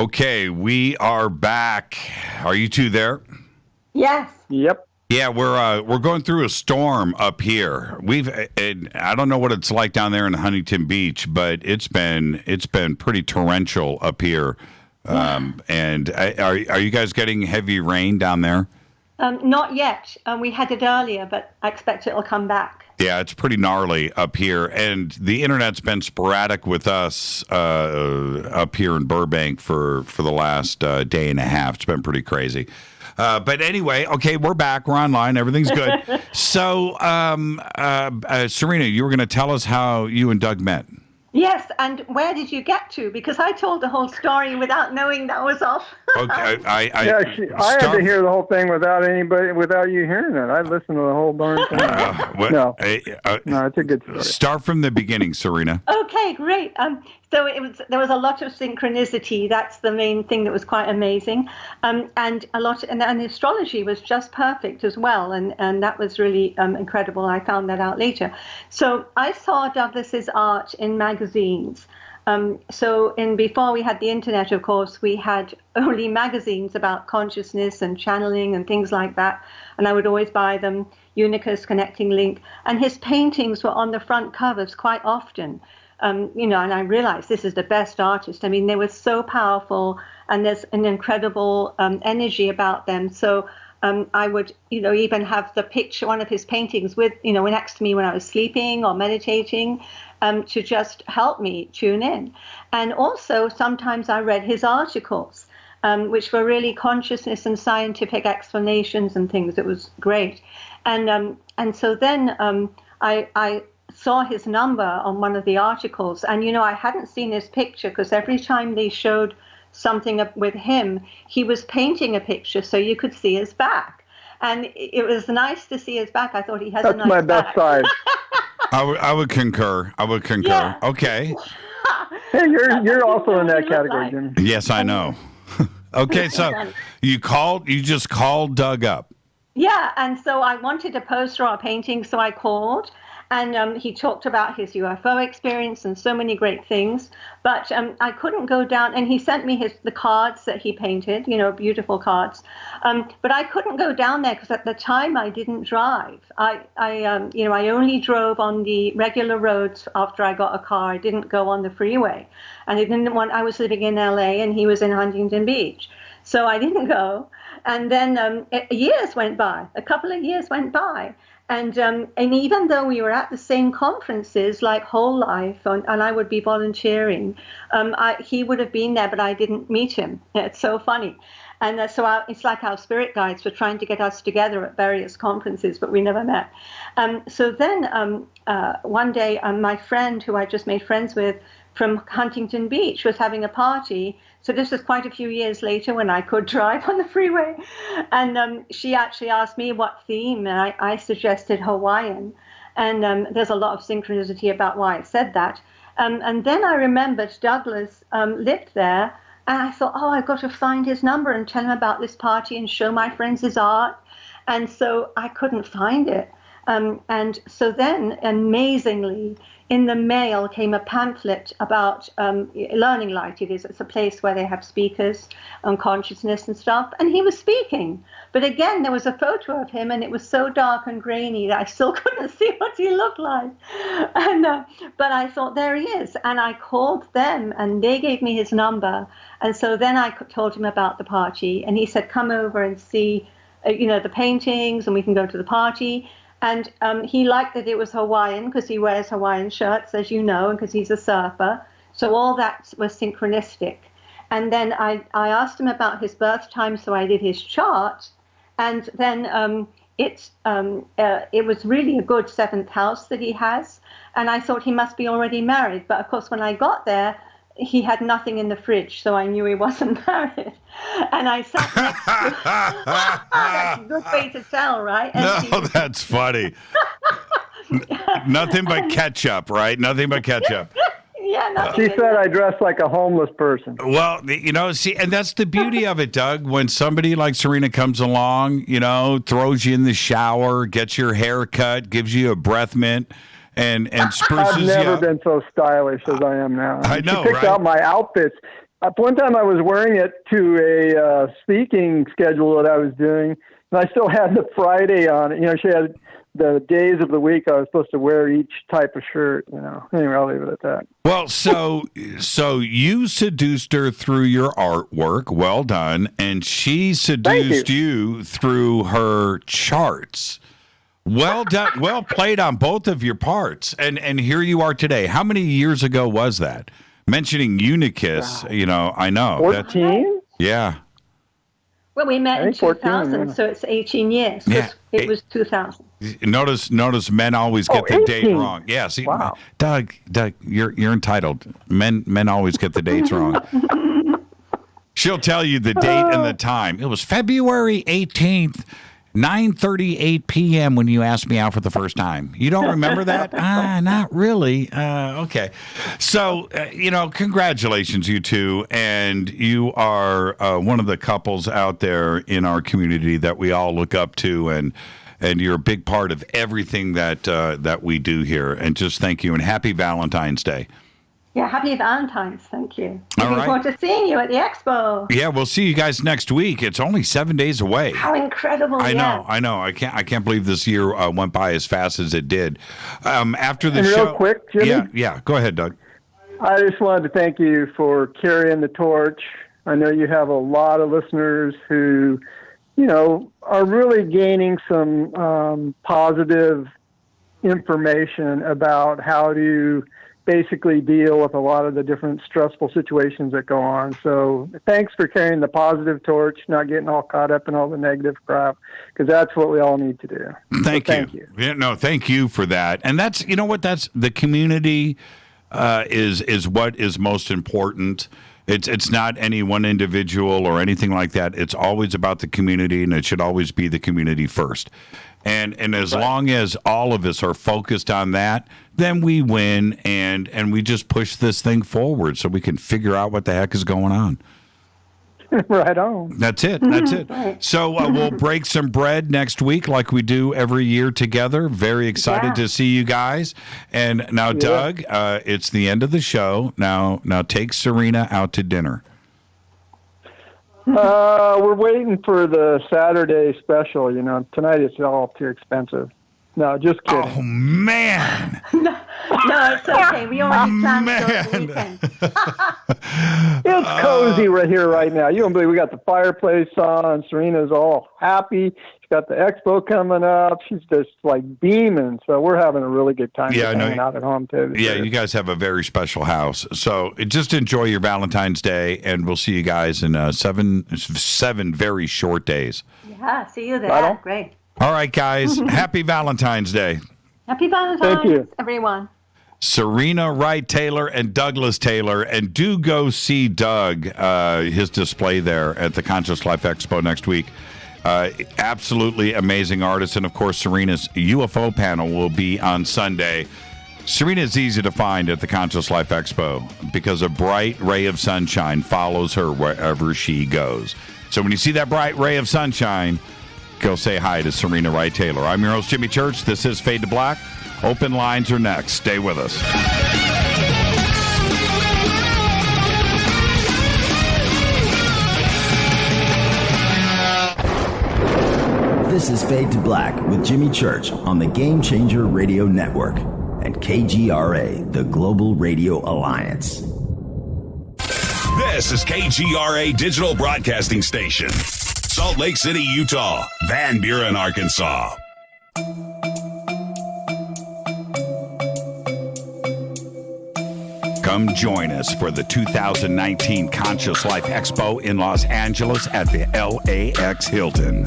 Okay, we are back. Are you two there? Yes. Yep. Yeah, we're going through a storm up here. I don't know what it's like down there in Huntington Beach, but it's been pretty torrential up here. And are you guys getting heavy rain down there? Not yet. We had it earlier, but I expect it'll come back. Yeah, it's pretty gnarly up here, and the internet's been sporadic with us up here in Burbank for the last day and a half. It's been pretty crazy. But anyway, okay, we're back. We're online. Everything's good. So, Serena, you were going to tell us how you and Doug met. Yes, and where did you get to? Because I told the whole story without knowing that was off. Okay, I had to hear the whole thing without you hearing it. I listened to the whole darn thing. No, it's a good story. Start from the beginning, Serena. Okay, great. So there was a lot of synchronicity. That's the main thing that was quite amazing, and the astrology was just perfect as well, and that was really incredible. I found that out later. So I saw Douglas's art in magazines. Before we had the internet, of course, we had only magazines about consciousness and channeling and things like that. And I would always buy them, Unicus, Connecting Link. And his paintings were on the front covers quite often. And I realized this is the best artist. I mean, they were so powerful, and there's an incredible energy about them. So I would, even have the picture, one of his paintings with, next to me when I was sleeping or meditating, to just help me tune in. And also sometimes I read his articles, which were really consciousness and scientific explanations and things. It was great. And so then I saw his number on one of the articles, and I hadn't seen his picture, because every time they showed something with him, he was painting a picture so you could see his back, and it was nice to see his back. I thought he has a nice back. That's my best side. I would concur. Yeah. Okay. Hey, you're also in that category, Jimmy. Yes, I know. Okay, so you just called Doug up. Yeah, and so I wanted a poster or a painting, so I called, and he talked about his UFO experience and so many great things, but I couldn't go down, and he sent me the cards that he painted, beautiful cards, but I couldn't go down there because at the time I didn't drive. I only drove on the regular roads after I got a car. I didn't go on the freeway, and I was living in LA and he was in Huntington Beach, so I didn't go. And then a couple of years went by. And even though we were at the same conferences, like Whole Life, and I would be volunteering, he would have been there, but I didn't meet him. It's so funny. And it's like our spirit guides were trying to get us together at various conferences, but we never met. So then one day, my friend, who I just made friends with from Huntington Beach, was having a party. So this was quite a few years later when I could drive on the freeway. And she actually asked me what theme, and I suggested Hawaiian. And there's a lot of synchronicity about why I said that. And then I remembered Douglas lived there, and I thought, I've got to find his number and tell him about this party and show my friends his art. And so I couldn't find it. And so then, amazingly, in the mail came a pamphlet about Learning Light. It's a place where they have speakers on consciousness and stuff. And he was speaking. But again, there was a photo of him, and it was so dark and grainy that I still couldn't see what he looked like. And but I thought, there he is. And I called them, and they gave me his number. And so then I told him about the party. And he said, come over and see, the paintings, and we can go to the party. And he liked that it was Hawaiian, because he wears Hawaiian shirts, as you know, and because he's a surfer. So all that was synchronistic. And then I asked him about his birth time, so I did his chart. And then it was really a good 7th house that he has. And I thought he must be already married. But of course, when I got there, he had nothing in the fridge, so I knew he wasn't married. And I sat next to That's a good way to tell, right? No, that's funny. Nothing but ketchup, right? Nothing but ketchup. Yeah, she said I dress like a homeless person. Well, see, and that's the beauty of it, Doug. When somebody like Serena comes along, throws you in the shower, gets your hair cut, gives you a breath mint, and spruces you up. I've never been so stylish as I am now. I know, she picks right? out my outfits. One time I was wearing it to a speaking schedule that I was doing, and I still had the Friday on it. You know, she had the days of the week I was supposed to wear each type of shirt. You know, anyway, I'll leave it at that. Well, so you seduced her through your artwork. Well done. And she seduced you through her charts. Well done. Well played on both of your parts. And here you are today. How many years ago was that? Mentioning Unicus, you know, I know. 14? Yeah. Well, we met in 2000, 14, yeah. so it's 18 years. Yeah. It was 2000. Notice men always get the 18. date wrong. Yeah, see, wow. Doug, you're entitled. Men always get the dates wrong. She'll tell you the date and the time. It was February 18th, 9:38 p.m. when you asked me out for the first time. You don't remember that? Not really. Okay. So, congratulations, you two. And you are one of the couples out there in our community that we all look up to. And you're a big part of everything that we do here. And just thank you. And happy Valentine's Day. Yeah, happy Valentine's. Thank you. All Looking right. forward to seeing you at the expo. Yeah, we'll see you guys next week. It's only 7 days away. How incredible! I know. I can't believe this year went by as fast as it did. After the show, real quick, Jimmy? Yeah. Go ahead, Doug. I just wanted to thank you for carrying the torch. I know you have a lot of listeners who, are really gaining some positive information about how to basically deal with a lot of the different stressful situations that go on. So thanks for carrying the positive torch, not getting all caught up in all the negative crap, because that's what we all need to do. Thank you. Yeah, no, thank you for that. And that's, that's the community is what is most important. It's not any one individual or anything like that. It's always about the community, and it should always be the community first. And as long as all of us are focused on that, then we win, and we just push this thing forward so we can figure out what the heck is going on. Right on. That's it. That's it. So we'll break some bread next week like we do every year together. Very excited to see you guys. And now, Doug, it's the end of the show. Now take Serena out to dinner. We're waiting for the Saturday special. Tonight it's all too expensive. No, just kidding. Oh, man. No, it's okay. We already planned for the weekend. It's cozy right here right now. You don't believe we got the fireplace on. Serena's all happy. She's got the expo coming up. She's just beaming. So we're having a really good time hanging out at home too. Yeah, you guys have a very special house. So just enjoy your Valentine's Day, and we'll see you guys in seven very short days. Yeah, see you there. Great. All right, guys. Happy Valentine's Day. Happy Valentine's, Thank you, everyone. Serena Wright Taylor and Douglas Taylor. And do go see Doug, his display there at the Conscious Life Expo next week. Absolutely amazing artist. And, of course, Serena's UFO panel will be on Sunday. Serena is easy to find at the Conscious Life Expo because a bright ray of sunshine follows her wherever she goes. So when you see that bright ray of sunshine, go say hi to Serena Wright Taylor. I'm your host, Jimmy Church. This is Fade to Black. Open lines are next. Stay with us. This is Fade to Black with Jimmy Church on the Game Changer Radio Network and KGRA, the Global Radio Alliance. This is KGRA Digital Broadcasting Station. Salt Lake City, Utah. Van Buren, Arkansas. Come join us for the 2019 Conscious Life Expo in Los Angeles at the LAX Hilton.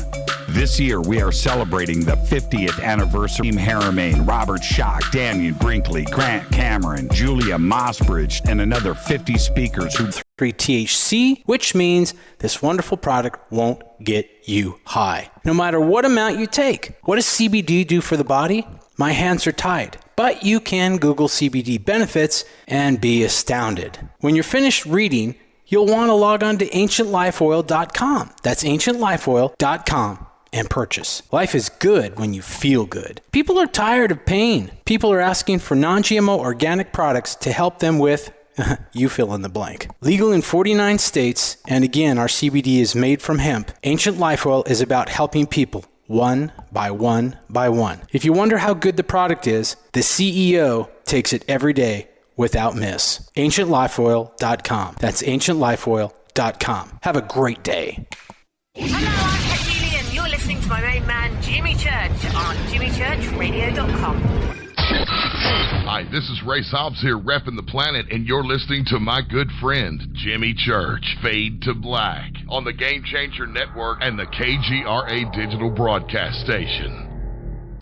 This year, we are celebrating the 50th anniversary. Team Harriman, Robert Schock, Daniel Brinkley, Grant Cameron, Julia Mossbridge, and another 50 speakers who 3 THC, which means this wonderful product won't get you high, no matter what amount you take. What does CBD do for the body? My hands are tied. But you can Google CBD benefits and be astounded. When you're finished reading, you'll want to log on to ancientlifeoil.com. That's ancientlifeoil.com and purchase. Life is good when you feel good. People are tired of pain. People are asking for non-GMO organic products to help them with You fill in the blank. Legal in 49 states, and again, our CBD is made from hemp. Ancient Life Oil is about helping people one by one by one. If you wonder how good the product is, the CEO takes it every day without miss. AncientLifeOil.com. That's AncientLifeOil.com. Have a great day. Hello, I'm Katie, and you're listening to my main man, Jimmy Church, on JimmyChurchRadio.com. Hi, this is Ray Hobbs here, repping the planet, and you're listening to my good friend, Jimmy Church, Fade to Black, on the Game Changer Network and the KGRA Digital Broadcast Station.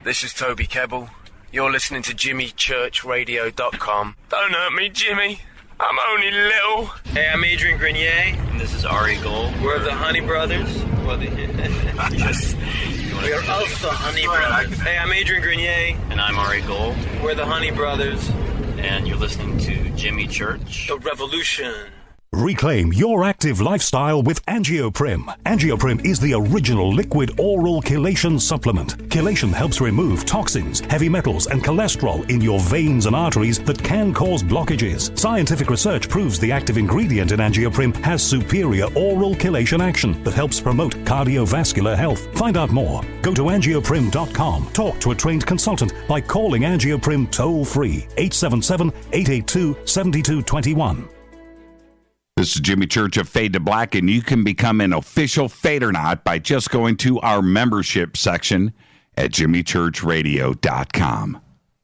This is Toby Kebbell. You're listening to JimmyChurchRadio.com. Don't hurt me, Jimmy. I'm only little. Hey, I'm Adrian Grenier. And this is Ari Gold. We're the Honey Brothers. Yes. We're of the Honey Brothers. Hey, I'm Adrian Grenier. And I'm Ari Gold. We're the Honey Brothers. And you're listening to Jimmy Church. The Revolution. Reclaim your active lifestyle with Angioprim. Angioprim is the original liquid oral chelation supplement. Chelation helps remove toxins, heavy metals, and cholesterol in your veins and arteries that can cause blockages. Scientific research proves the active ingredient in Angioprim has superior oral chelation action that helps promote cardiovascular health. Find out more. Go to angioprim.com. Talk to a trained consultant by calling Angioprim toll-free 877-882-7221. This is Jimmy Church of Fade to Black, and you can become an official FADERNIGHT by just going to our membership section at jimmychurchradio.com.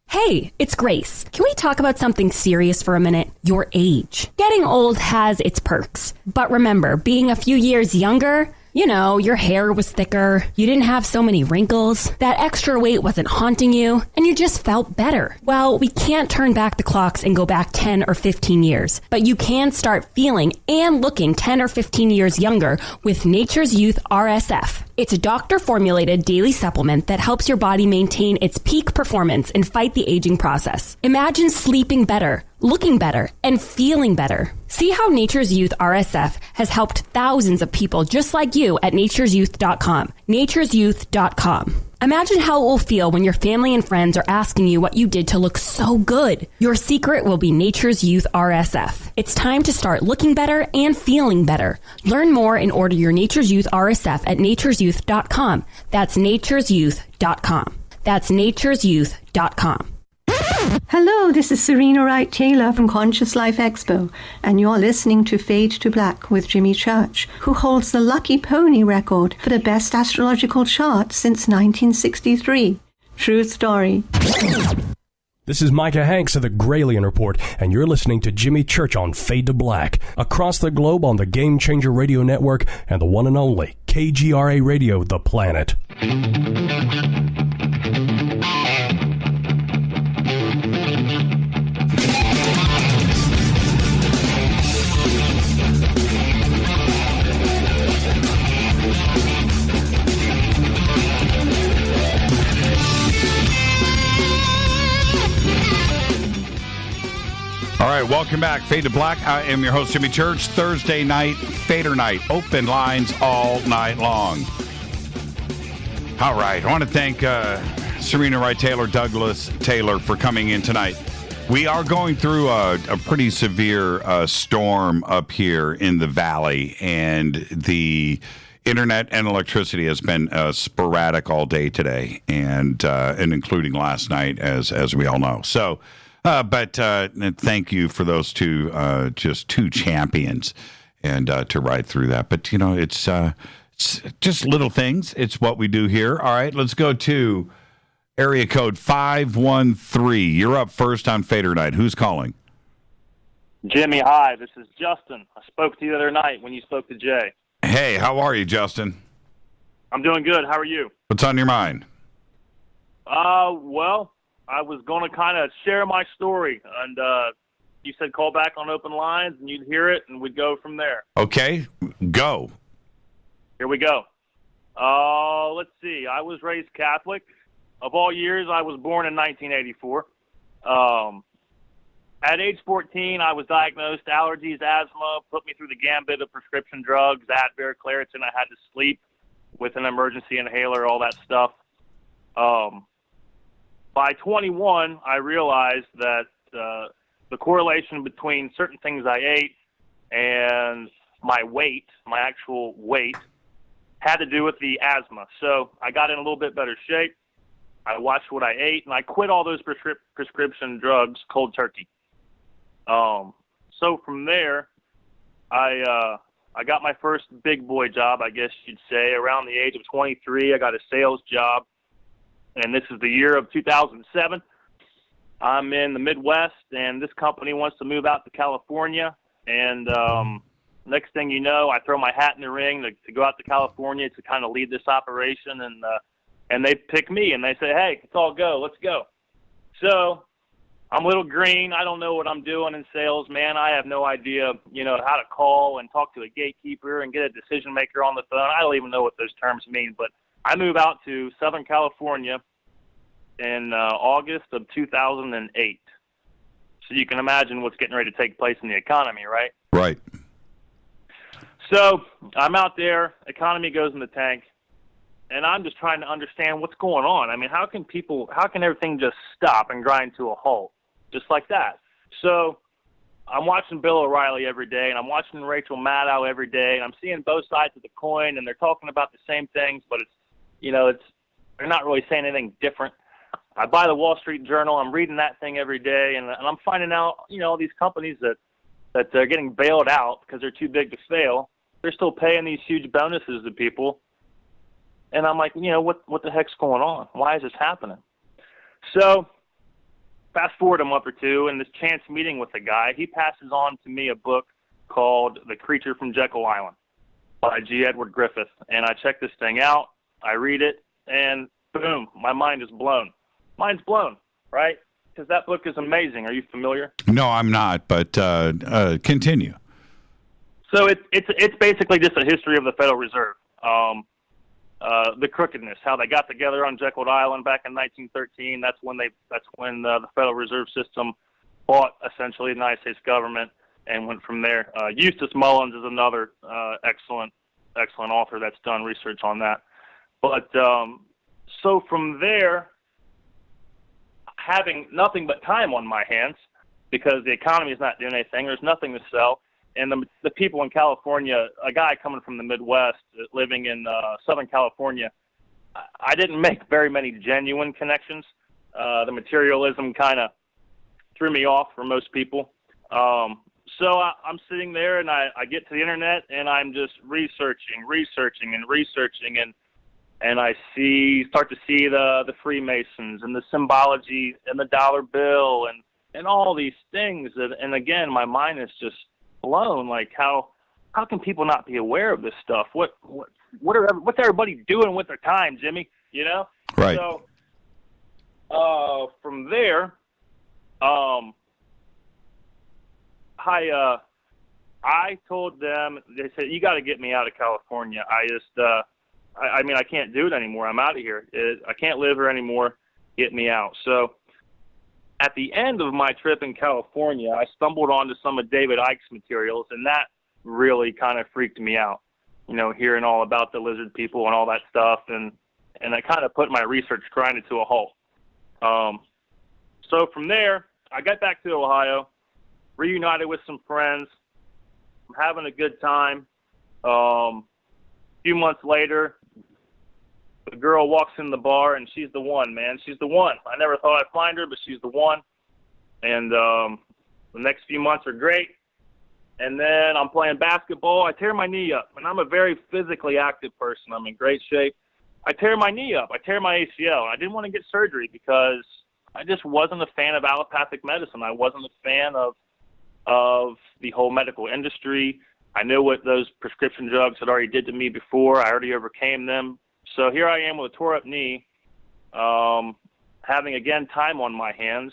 Hey, it's Grace. Can we talk about something serious for a minute? Your age. Getting old has its perks. But remember, being a few years younger, you know, your hair was thicker, you didn't have so many wrinkles, that extra weight wasn't haunting you, and you just felt better. Well, we can't turn back the clocks and go back 10 or 15 years, but you can start feeling and looking 10 or 15 years younger with Nature's Youth RSF. It's a doctor-formulated daily supplement that helps your body maintain its peak performance and fight the aging process. Imagine sleeping better, looking better, and feeling better. See how Nature's Youth RSF has helped thousands of people just like you at nature'syouth.com. nature'syouth.com. Imagine how it will feel when your family and friends are asking you what you did to look so good. Your secret will be Nature's Youth RSF. It's time to start looking better and feeling better. Learn more and order your Nature's Youth RSF at nature'syouth.com. That's nature'syouth.com. That's nature'syouth.com. Hello, this is Serena Wright Taylor from Conscious Life Expo, and you're listening to Fade to Black with Jimmy Church, who holds the Lucky Pony record for the best astrological chart since 1963. True story. This is Micah Hanks of the Gralien Report, and you're listening to Jimmy Church on Fade to Black, across the globe on the Game Changer Radio Network and the one and only KGRA Radio, The Planet. All right, welcome back. Fade to Black. I am your host, Jimmy Church. Thursday night, Fader Night. Open lines all night long. All right, I want to thank Serena Wright Taylor, Douglas Taylor for coming in tonight. We are going through a pretty severe storm up here in the valley, and the internet and electricity has been sporadic all day today, and including last night, as we all know. So. But thank you for those two, just two champions, and to ride through that. But, you know, it's just little things. It's what we do here. All right, let's go to area code 513. You're up first on Fader Night. Who's calling? Jimmy, hi. This is Justin. I spoke to you the other night when you spoke to Jay. Hey, how are you, Justin? I'm doing good. How are you? What's on your mind? Well, I was going to kind of share my story, and you said call back on open lines, and you'd hear it, and we'd go from there. Okay, go. Here we go. Let's see. I was raised Catholic. Of all years, I was born in 1984. At age 14, I was diagnosed allergies, asthma, put me through the gambit of prescription drugs, Advair, Claritin. I had to sleep with an emergency inhaler, all that stuff. By 21, I realized that the correlation between certain things I ate and my weight, my actual weight, had to do with the asthma. So I got in a little bit better shape. I watched what I ate, and I quit all those prescription drugs cold turkey. So from there, I got my first big boy job, I guess you'd say. Around the age of 23, I got a sales job, and this is the year of 2007. I'm in the Midwest, and this company wants to move out to California, and next thing you know, I throw my hat in the ring to go out to California to kind of lead this operation, and they pick me, and they say, hey, it's all go, let's go. So I'm a little green. I don't know what I'm doing in sales, man. I have no idea, how to call and talk to a gatekeeper and get a decision maker on the phone. I don't even know what those terms mean, but I move out to Southern California in August of 2008. So you can imagine what's getting ready to take place in the economy, right? Right. So I'm out there, economy goes in the tank, and I'm just trying to understand what's going on. I mean, how can everything just stop and grind to a halt just like that? So I'm watching Bill O'Reilly every day, and I'm watching Rachel Maddow every day, and I'm seeing both sides of the coin, and they're talking about the same things, but they're not really saying anything different. I buy the Wall Street Journal. I'm reading that thing every day, and I'm finding out, these companies that they're getting bailed out because they're too big to fail. They're still paying these huge bonuses to people. And I'm like, what the heck's going on? Why is this happening? So fast forward a month or two, and this chance meeting with a guy, he passes on to me a book called The Creature from Jekyll Island by G. Edward Griffith. And I check this thing out, I read it, and boom, my mind is blown. Mine's blown, right? Because that book is amazing. Are you familiar? No, I'm not, but continue. So it's basically just a history of the Federal Reserve. The crookedness, how they got together on Jekyll Island back in 1913. That's when the Federal Reserve System bought essentially the United States government and went from there. Eustace Mullins is another excellent author that's done research on that. But so from there, having nothing but time on my hands because the economy is not doing anything, there's nothing to sell. And the people in California, a guy coming from the Midwest, living in Southern California, I didn't make very many genuine connections. The materialism kind of threw me off for most people. So I'm sitting there, and I get to the internet, and I'm just researching, and I start to see the Freemasons and the symbology and the dollar bill and all these things. And again, my mind is just blown. Like how can people not be aware of this stuff? What's everybody doing with their time, Jimmy? Right. So from there, I told them. They said, you got to get me out of California. I can't do it anymore. I'm out of here. I can't live here anymore. Get me out. So at the end of my trip in California, I stumbled onto some of David Icke's materials, and that really kind of freaked me out, hearing all about the lizard people and all that stuff, and I kind of put my research grinded to a halt. So from there, I got back to Ohio, reunited with some friends. I'm having a good time. A few months later, the girl walks in the bar, and she's the one, man. She's the one. I never thought I'd find her, but she's the one. And the next few months are great. And then I'm playing basketball. I tear my knee up, and I'm a very physically active person. I'm in great shape. I tear my knee up. I tear my ACL. I didn't want to get surgery because I just wasn't a fan of allopathic medicine. I wasn't a fan of the whole medical industry. I knew what those prescription drugs had already did to me before. I already overcame them. So here I am with a tore-up knee, having, again, time on my hands,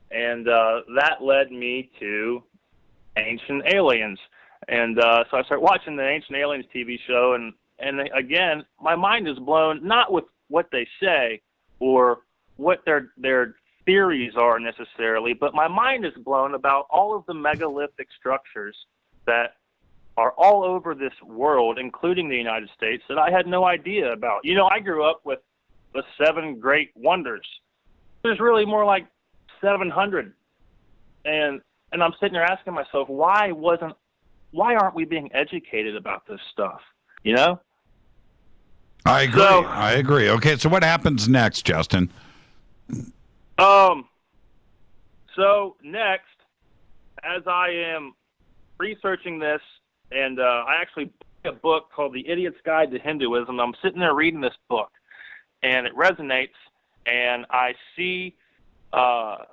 and that led me to Ancient Aliens. And so I started watching the Ancient Aliens TV show, and again, my mind is blown, not with what they say or what their theories are necessarily, but my mind is blown about all of the megalithic structures that are all over this world, including the United States, that I had no idea about. I grew up with the 7 great wonders. There's really more like 700. And And I'm sitting there asking myself, why aren't we being educated about this stuff? You know? I agree. Okay, so what happens next, Justin? So next, as I am researching this, and I actually bought a book called The Idiot's Guide to Hinduism. I'm sitting there reading this book, and it resonates, and I see, I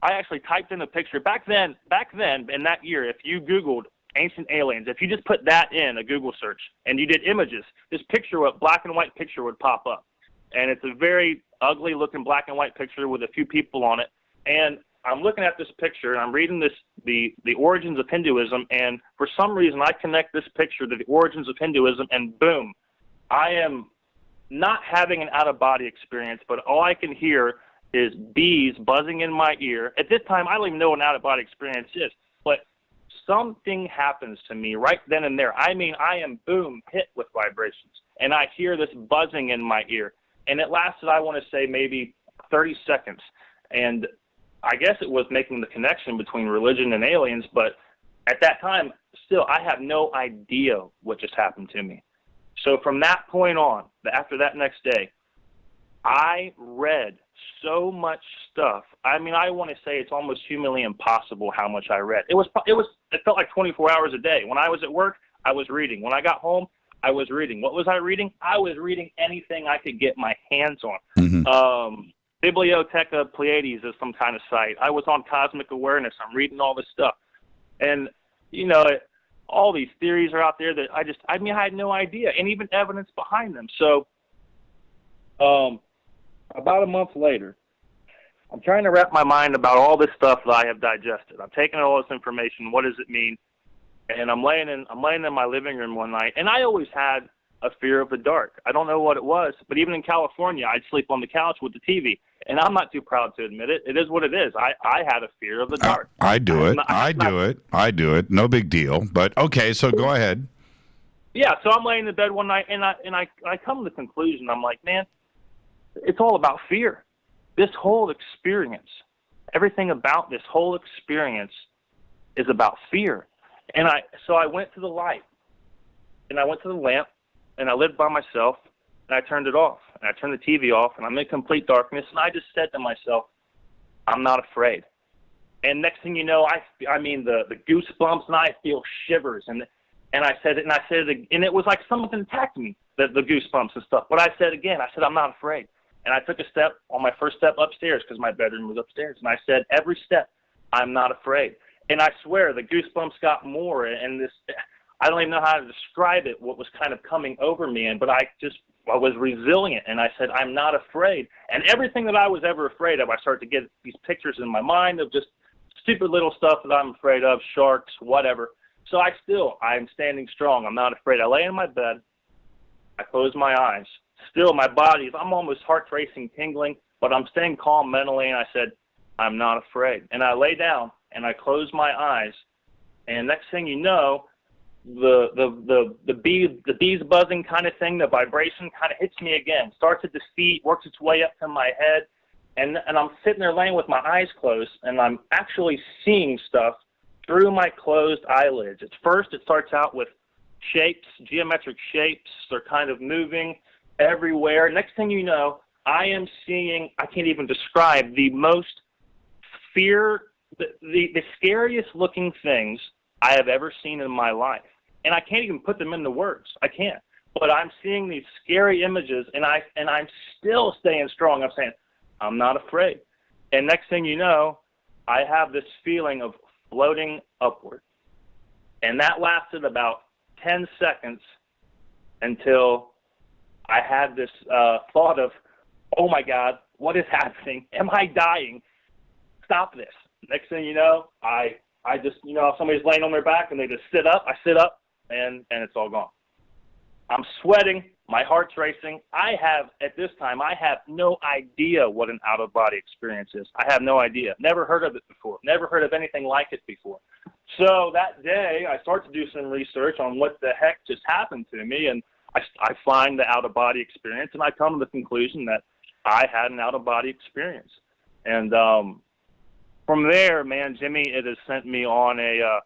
actually typed in a picture. Back then, in that year, if you Googled ancient aliens, if you just put that in a Google search and you did images, this picture, black and white picture would pop up. And it's a very ugly looking black and white picture with a few people on it. And I'm looking at this picture and I'm reading the origins of Hinduism, and for some reason I connect this picture to the origins of Hinduism, and boom, I am not having an out-of-body experience, but all I can hear is bees buzzing in my ear. At this time, I don't even know what an out-of-body experience is, but something happens to me right then and there. I mean, I am, boom, hit with vibrations, and I hear this buzzing in my ear. And it lasted, I want to say, maybe 30 seconds. And I guess it was making the connection between religion and aliens, but at that time, still, I have no idea what just happened to me. So from that point on, after that next day, I read so much stuff. I mean, I want to say it's almost humanly impossible how much I read. It felt like 24 hours a day. When I was at work, I was reading. When I got home, I was reading. What was I reading? I was reading anything I could get my hands on. Mm-hmm. Bibliotheca Pleiades is some kind of site. I was on Cosmic Awareness. I'm reading all this stuff. And, you know, all these theories are out there that I had no idea, and even evidence behind them. So about a month later, I'm trying to wrap my mind about all this stuff that I have digested. I'm taking all this information. What does it mean? And I'm laying in my living room one night, and I always had a fear of the dark. I don't know what it was, but even in California, I'd sleep on the couch with the TV, and I'm not too proud to admit it. It is what it is. I had a fear of the dark. I do it. No big deal. But okay, so go ahead. Yeah, so I'm laying in bed one night, and I come to the conclusion. I'm like, man, it's all about fear. This whole experience, everything about this whole experience is about fear. And so I went to the light, and I went to the lamp, and I lived by myself, and I turned it off, and I turned the TV off, and I'm in complete darkness, and I just said to myself, I'm not afraid. And next thing you know, I mean the goosebumps, and I feel shivers, and I said it, and it was like something attacked me, the goosebumps and stuff. But I said again, I said, I'm not afraid. And I took a step on my first step upstairs, because my bedroom was upstairs, and I said, every step, I'm not afraid. And I swear the goosebumps got more, and this, I don't even know how to describe it, what was kind of coming over me, but I was resilient, and I said, I'm not afraid. And everything that I was ever afraid of, I started to get these pictures in my mind of just stupid little stuff that I'm afraid of, sharks, whatever. So I'm standing strong. I'm not afraid. I lay in my bed. I close my eyes. Still, my body, I'm almost heart racing, tingling, but I'm staying calm mentally, and I said, I'm not afraid. And I lay down, and I close my eyes, and next thing you know, the bees buzzing kind of thing, the vibration kind of hits me again, starts at the feet, works its way up to my head, and I'm sitting there laying with my eyes closed, and I'm actually seeing stuff through my closed eyelids. At first, it starts out with shapes, geometric shapes. They're kind of moving everywhere. Next thing you know, I am seeing, I can't even describe, the most the scariest looking things I have ever seen in my life. And I can't even put them into words. I can't. But I'm seeing these scary images, and I'm still staying strong. I'm saying, I'm not afraid. And next thing you know, I have this feeling of floating upward. And that lasted about 10 seconds until I had this thought of, oh my God, what is happening? Am I dying? Stop this. Next thing you know, I just, you know, if somebody's laying on their back and they just sit up, I sit up, and it's all gone. I'm sweating. My heart's racing. At this time, I have no idea what an out-of-body experience is. I have no idea. Never heard of it before. Never heard of anything like it before. So that day, I start to do some research on what the heck just happened to me, and I find the out-of-body experience, and I come to the conclusion that I had an out-of-body experience. And from there, man, Jimmy, it has sent me on a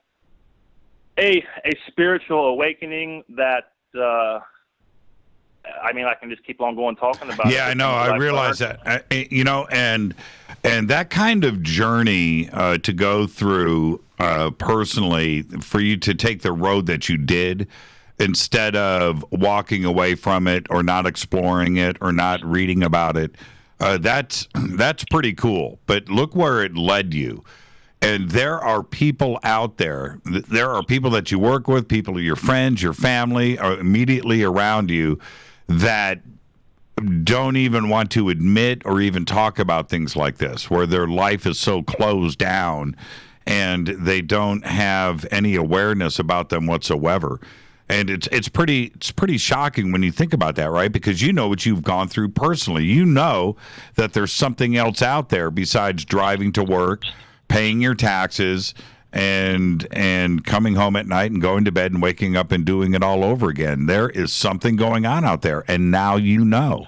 spiritual awakening that I mean, I can just keep on going talking about it. Yeah, I know. I realize that. And that kind of journey to go through personally, for you to take the road that you did instead of walking away from it or not exploring it or not reading about it, that's pretty cool. But look where it led you. And there are people out there. There are people that you work with, people, your friends, your family, are immediately around you that don't even want to admit or even talk about things like this, where their life is so closed down and they don't have any awareness about them whatsoever. And it's pretty shocking when you think about that, right? Because you know what you've gone through personally. You know that there's something else out there besides driving to work, paying your taxes, and coming home at night and going to bed and waking up and doing it all over again. There is something going on out there, and now you know.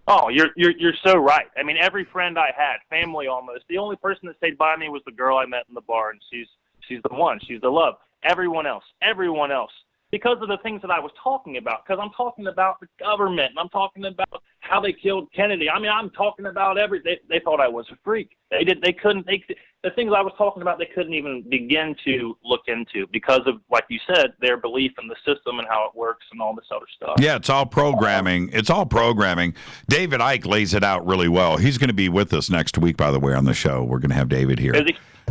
Oh, you're so right. I mean, every friend I had, family almost, the only person that stayed by me was the girl I met in the bar, and she's the one. She's the love. Everyone else. Because of the things that I was talking about, because I'm talking about the government, and I'm talking about how they killed Kennedy. I mean, I'm talking about everything. They thought I was a freak. The things I was talking about, they couldn't even begin to look into because of, like you said, their belief in the system and how it works and all this other stuff. Yeah, it's all programming. David Icke lays it out really well. He's going to be with us next week, by the way, on the show. We're going to have David here. Is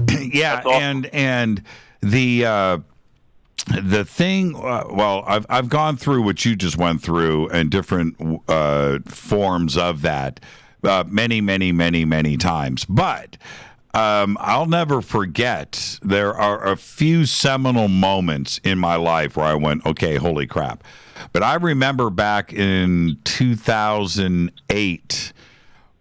he? Yeah, awesome. and the thing, I've gone through what you just went through and different forms of that many, many, many, many times. But I'll never forget, there are a few seminal moments in my life where I went, okay, holy crap. But I remember back in 2008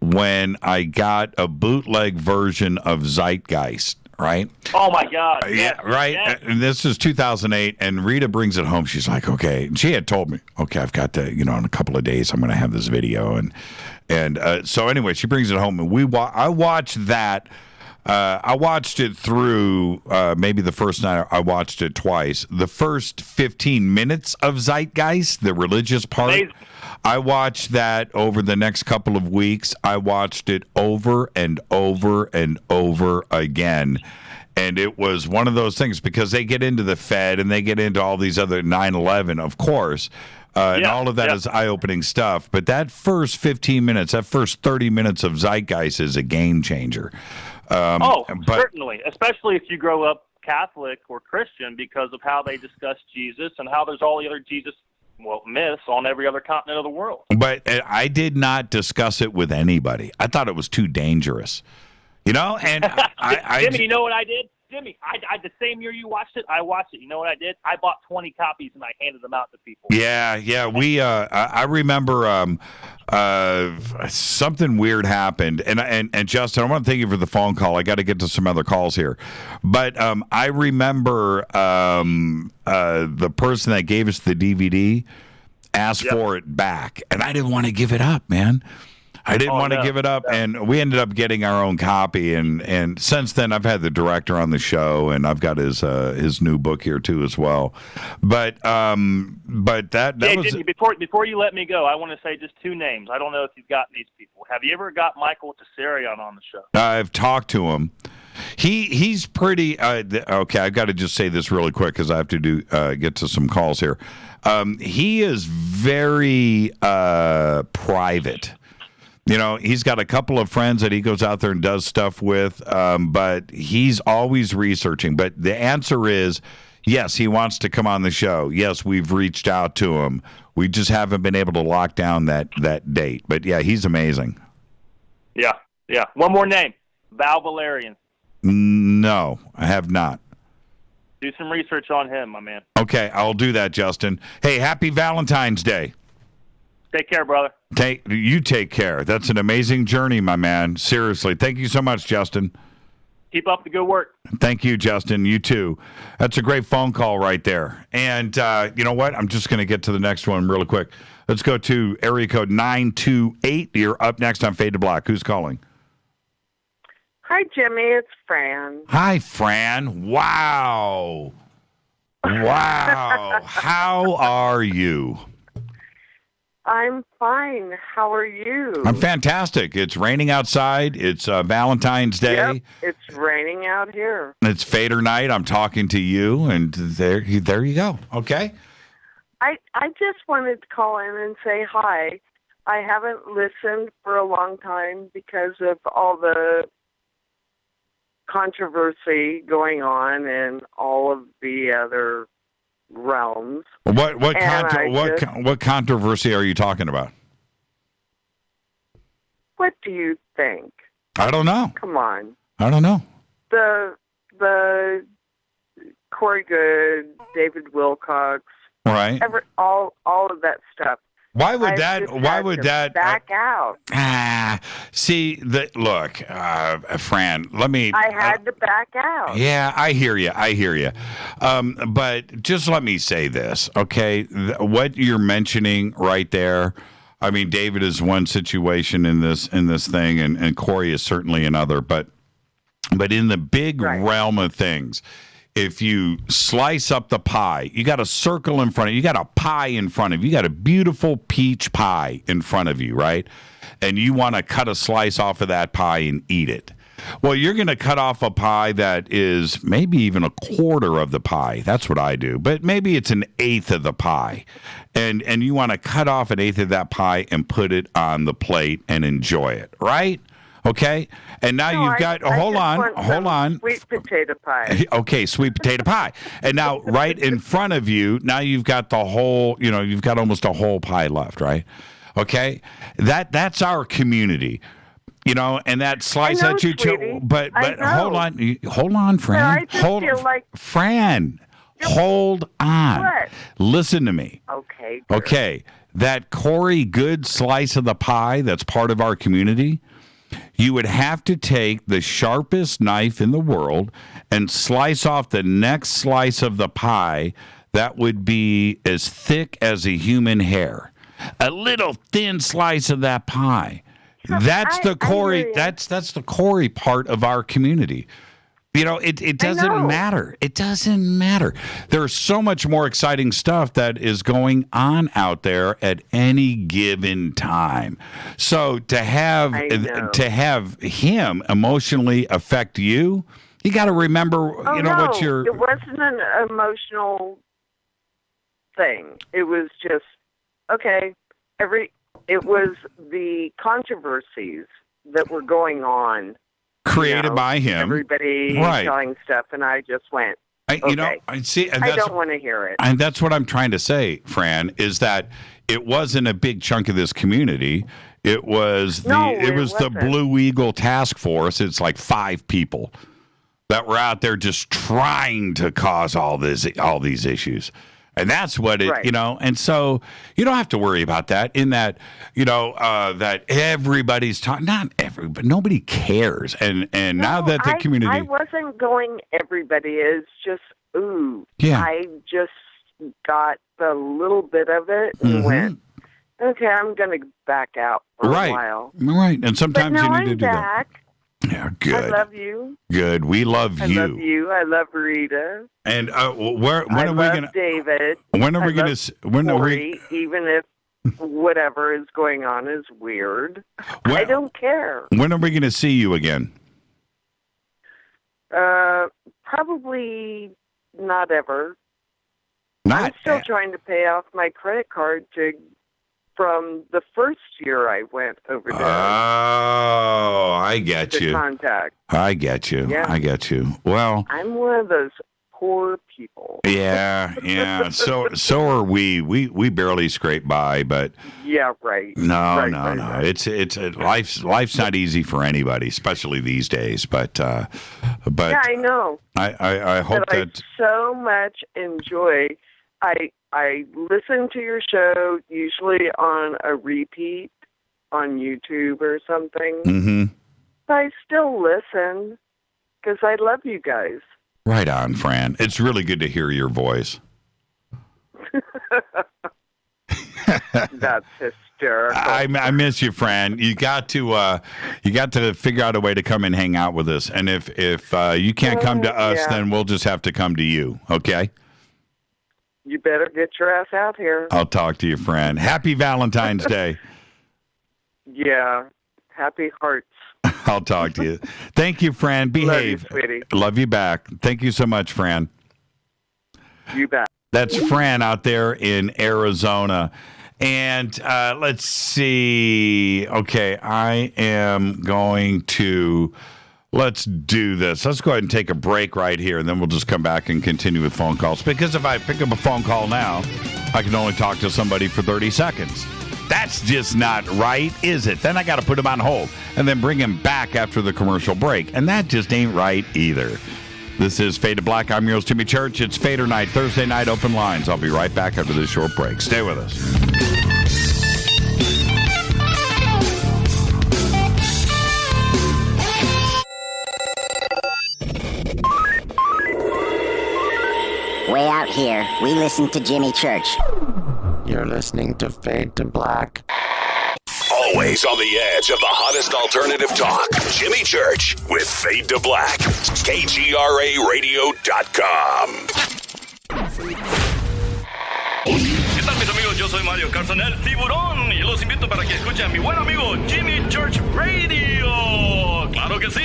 when I got a bootleg version of Zeitgeist. Right? Oh, my God. Yeah, right? Yes. And this is 2008, and Rita brings it home. She's like, okay. And she had told me, okay, I've got to, in a couple of days, I'm going to have this video. And so anyway, she brings it home, and I watched that. I watched it through, maybe the first night I watched it twice. The first 15 minutes of Zeitgeist, the religious part, amazing. I watched that over the next couple of weeks. I watched it over and over and over again. And it was one of those things because they get into the Fed and they get into all these other 9/11, of course. And all of that is eye-opening stuff. But that first 15 minutes, that first 30 minutes of Zeitgeist is a game changer. Certainly, especially if you grow up Catholic or Christian because of how they discuss Jesus and how there's all the other Jesus myths on every other continent of the world. But I did not discuss it with anybody. I thought it was too dangerous. And Jimmy, you know what I did? Jimmy, I the same year you watched it, I watched it. You know what I did? I bought 20 copies and I handed them out to people. Yeah. We I remember something weird happened, and Justin, I want to thank you for the phone call. I got to get to some other calls here, but I remember the person that gave us the DVD asked for it back, and I didn't want to give it up, man. I didn't want to give it up, and we ended up getting our own copy. And since then, I've had the director on the show, and I've got his new book here too as well. But that was. Jimmy, before you let me go, I want to say just two names. I don't know if you've gotten these people. Have you ever got Michael Tessarion on the show? I've talked to him. He's pretty okay. I've got to just say this really quick because I have to get to some calls here. He is very private. He's got a couple of friends that he goes out there and does stuff with, but he's always researching. But the answer is, yes, he wants to come on the show. Yes, we've reached out to him. We just haven't been able to lock down that date. But, yeah, he's amazing. Yeah. One more name, Val Valerian. No, I have not. Do some research on him, my man. Okay, I'll do that, Justin. Hey, happy Valentine's Day. Take care, brother. You take care. That's an amazing journey, my man. Seriously. Thank you so much, Justin. Keep up the good work. Thank you, Justin. You too. That's a great phone call right there. And you know what? I'm just going to get to the next one really quick. Let's go to area code 928. You're up next on Fade to Black. Who's calling? Hi, Jimmy. It's Fran. Hi, Fran. Wow. Wow. How are you? I'm fine. How are you? I'm fantastic. It's raining outside. It's Valentine's Day. Yep, it's raining out here. It's Fader night. I'm talking to you, and there you go. Okay. I just wanted to call in and say hi. I haven't listened for a long time because of all the controversy going on in all of the other realms. What controversy are you talking about? What do you think? I don't know. Come on. I don't know. The Corey Good, David Wilcox, right? All of that stuff. Why would that back out? Look, Fran, let me. I had to back out. Yeah, I hear you. But just let me say this, okay? What you're mentioning right there, I mean, David is one situation in this thing, and Corey is certainly another. But in the big realm of things, if you slice up the pie, you got a circle in front of you, you got a pie in front of you, you got a beautiful peach pie in front of you, right? And you want to cut a slice off of that pie and eat it. Well, you're going to cut off a pie that is maybe even a quarter of the pie. That's what I do. But maybe it's an eighth of the pie. And you want to cut off an eighth of that pie and put it on the plate and enjoy it, right? Okay, and now you've got. Hold on. Sweet potato pie. Okay, sweet potato pie, and now right in front of you, now you've got the whole. You've got almost a whole pie left, right? Okay, that's our community. And that slice that you took. But hold on, Fran. I just feel like Fran. Hold on. What? Listen to me. Okay. Good. Okay, that Corey Good slice of the pie that's part of our community. You would have to take the sharpest knife in the world and slice off the next slice of the pie that would be as thick as a human hair. A little thin slice of that pie. That's the Corey. That's the Corey part of our community. It doesn't matter. It doesn't matter. There's so much more exciting stuff that is going on out there at any given time. So to have him emotionally affect you, you got to remember, what you're. It wasn't an emotional thing. It was just okay. It was the controversies that were going on. Created by him. Everybody telling stuff, and I just went, I don't want to hear it. And that's what I'm trying to say, Fran, is that it wasn't a big chunk of this community. It was the Blue Eagle Task Force. It's like 5 people that were out there just trying to cause all these issues. And that's what it, and so you don't have to worry about that in that, that everybody's talking, not everybody, nobody cares. And now that the community. I wasn't going everybody. It's just, I just got the little bit of it and went, okay, I'm going to back out for a while. Right. And sometimes you need to do back. that. Yeah, good. I love you. Good. We love you. I love you. I love Rita. And when are we going to David? When are we going to Corey, even if whatever is going on is weird. I don't care. When are we going to see you again? Probably not ever. I'm still trying to pay off my credit card from the first year I went over there. Oh, I get you. Contact. I get you. Yeah. I get you. Well, I'm one of those poor people. Yeah. So are we. We barely scrape by, but yeah, right. No. It's life's not easy for anybody, especially these days. But yeah, I know. I hope that I so much enjoy. I listen to your show usually on a repeat on YouTube or something. Mm-hmm. I still listen because I love you guys. Right on, Fran. It's really good to hear your voice. That's hysterical. Jericho. I miss you, Fran. You got to figure out a way to come and hang out with us. And if you can't come to us, then we'll just have to come to you. Okay? You better get your ass out here. I'll talk to you, Fran. Happy Valentine's Day. Yeah. Happy hearts. I'll talk to you. Thank you, Fran. Behave. Love you, sweetie. Love you back. Thank you so much, Fran. You bet. That's Fran out there in Arizona. And let's see. Okay, I am going to, let's do this. Let's go ahead and take a break right here, and then we'll just come back and continue with phone calls. Because if I pick up a phone call now, I can only talk to somebody for 30 seconds. That's just not right, is it? Then I got to put him on hold and then bring him back after the commercial break. And that just ain't right either. This is Fade to Black. I'm your host, Jimmy Church. It's Fader Night, Thursday night, open lines. I'll be right back after this short break. Stay with us. Way out here, we listen to Jimmy Church. You're listening to Fade to Black. Always on the edge of the hottest alternative talk. Jimmy Church with Fade to Black. KGRARadio.com. ¿Qué tal, mis amigos? Yo soy Mario Carson, el tiburón, y los invito para que escuchen a mi buen amigo Jimmy Church Radio. ¡Claro que sí!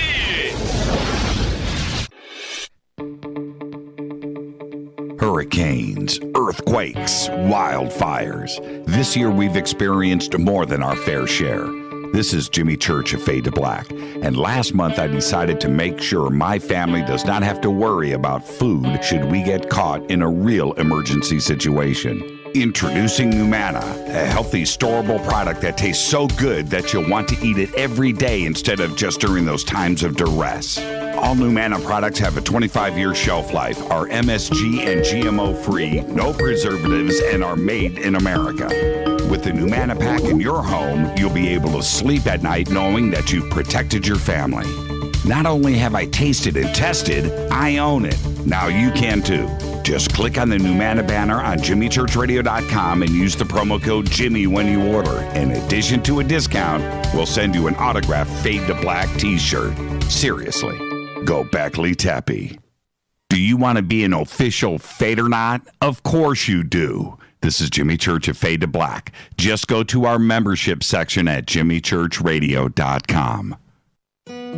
Hurricanes, earthquakes, wildfires. This year we've experienced more than our fair share. This is Jimmy Church of Fade to Black. And last month I decided to make sure my family does not have to worry about food should we get caught in a real emergency situation. Introducing Numana, a healthy, storable product that tastes so good that you'll want to eat it every day instead of just during those times of duress. All Numana products have a 25-year shelf life, are MSG and GMO-free, no preservatives, and are made in America. With the Numana pack in your home, you'll be able to sleep at night knowing that you've protected your family. Not only have I tasted and tested, I own it. Now you can too. Just click on the Numana banner on JimmyChurchRadio.com and use the promo code Jimmy when you order. In addition to a discount, we'll send you an autographed Fade to Black t-shirt. Seriously, go Beckley Tappy. Do you want to be an official Fadernight? Of course you do. This is Jimmy Church of Fade to Black. Just go to our membership section at JimmyChurchRadio.com.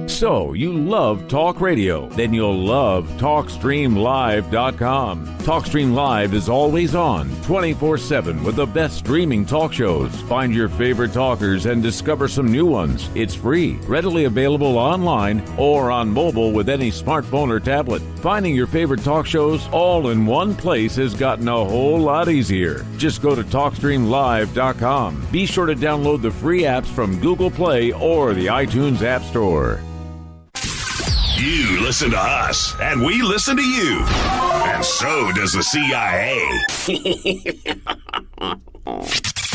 So, you love talk radio? Then you'll love TalkStreamLive.com. TalkStream Live is always on, 24/7 with the best streaming talk shows. Find your favorite talkers and discover some new ones. It's free, readily available online or on mobile with any smartphone or tablet. Finding your favorite talk shows all in one place has gotten a whole lot easier. Just go to TalkStreamLive.com. Be sure to download the free apps from Google Play or the iTunes App Store. You listen to us, and we listen to you. And so does the CIA.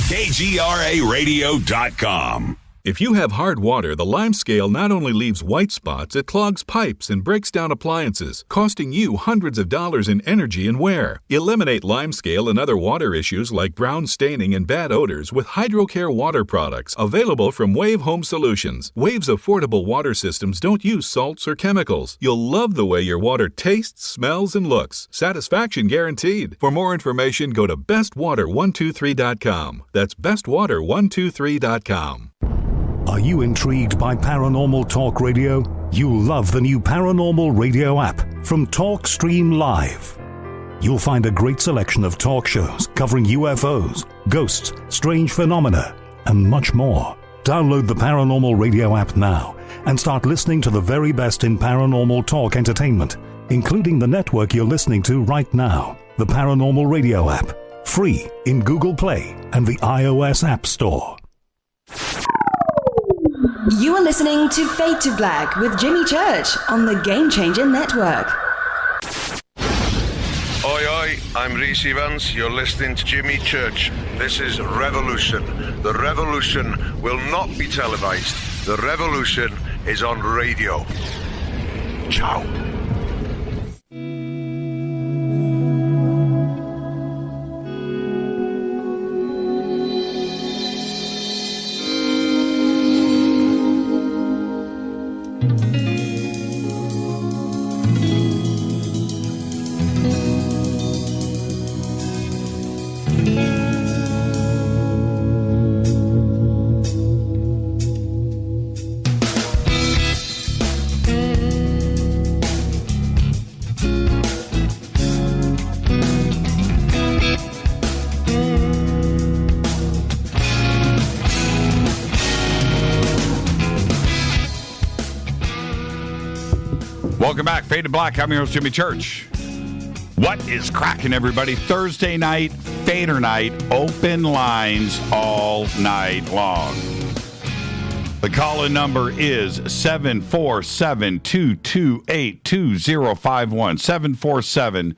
KGRARadio.com. If you have hard water, the lime scale not only leaves white spots, it clogs pipes and breaks down appliances, costing you hundreds of dollars in energy and wear. Eliminate lime scale and other water issues like brown staining and bad odors with HydroCare water products, available from Wave Home Solutions. Wave's affordable water systems don't use salts or chemicals. You'll love the way your water tastes, smells, and looks. Satisfaction guaranteed. For more information, go to bestwater123.com. That's bestwater123.com. Are you intrigued by Paranormal Talk Radio? You'll love the new Paranormal Radio app from TalkStream Live. You'll find a great selection of talk shows covering UFOs, ghosts, strange phenomena, and much more. Download the Paranormal Radio app now and start listening to the very best in paranormal talk entertainment, including the network you're listening to right now, the Paranormal Radio app, free in Google Play and the iOS App Store. You are listening to Fade to Black with Jimmy Church on the Game Changer Network. Oi, oi, I'm Reese Evans. You're listening to Jimmy Church. This is Revolution. The revolution will not be televised. The revolution is on radio. Ciao. Welcome back. Fade to Black. I'm your host, Jimmy Church. What is cracking, everybody? Thursday night, Fader night, open lines all night long. The call-in number is 747-228-2051.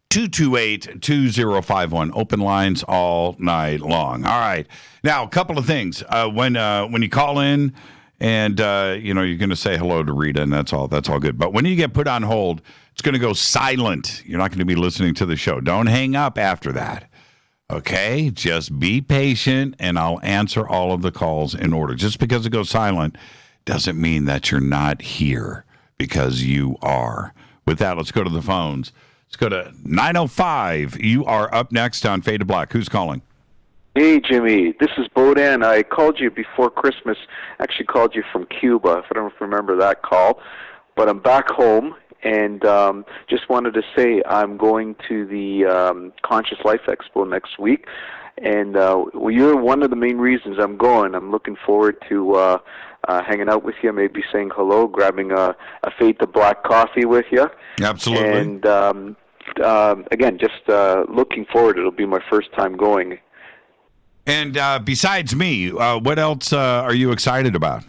747-228-2051. Open lines all night long. All right. Now, a couple of things. When you call in, and you're going to say hello to Rita, and that's all good. But when you get put on hold, it's going to go silent. You're not going to be listening to the show. Don't hang up after that. Okay? Just be patient, and I'll answer all of the calls in order. Just because it goes silent doesn't mean that you're not here, because you are. With that, let's go to the phones. Let's go to 905. You are up next on Fade to Black. Who's calling? Hey, Jimmy. This is Bodan. I called you before Christmas. Actually called you from Cuba, if I don't remember that call. But I'm back home, and just wanted to say I'm going to the Conscious Life Expo next week. And you're one of the main reasons I'm going. I'm looking forward to hanging out with you, maybe saying hello, grabbing a Fade to Black coffee with you. Absolutely. And again, just looking forward. It'll be my first time going. And besides me, what else are you excited about?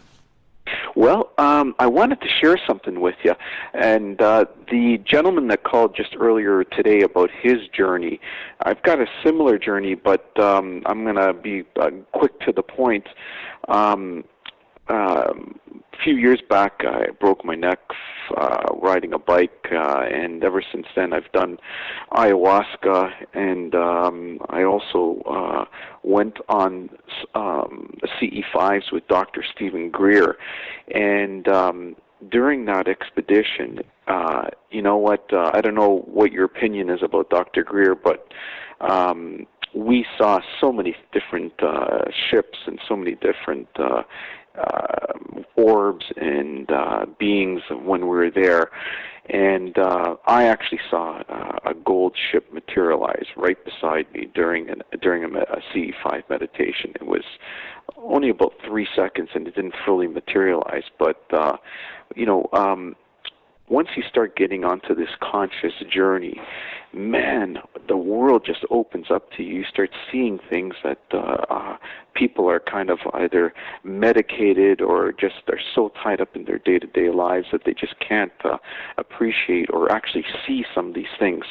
Well, I wanted to share something with you. And the gentleman that called just earlier today about his journey, I've got a similar journey, but I'm going to be quick to the point. A few years back, I broke my neck riding a bike, and ever since then I've done ayahuasca, and I also went on the CE5s with Dr. Stephen Greer, and during that expedition, you know what, I don't know what your opinion is about Dr. Greer, but we saw so many different ships and so many different orbs and beings when we were there, and I actually saw a gold ship materialize right beside me during a CE5 meditation. It was only about 3 seconds, and it didn't fully materialize, but once you start getting onto this conscious journey, man, the world just opens up to you. You start seeing things that people are kind of either medicated or just are so tied up in their day-to-day lives that they just can't appreciate or actually see some of these things.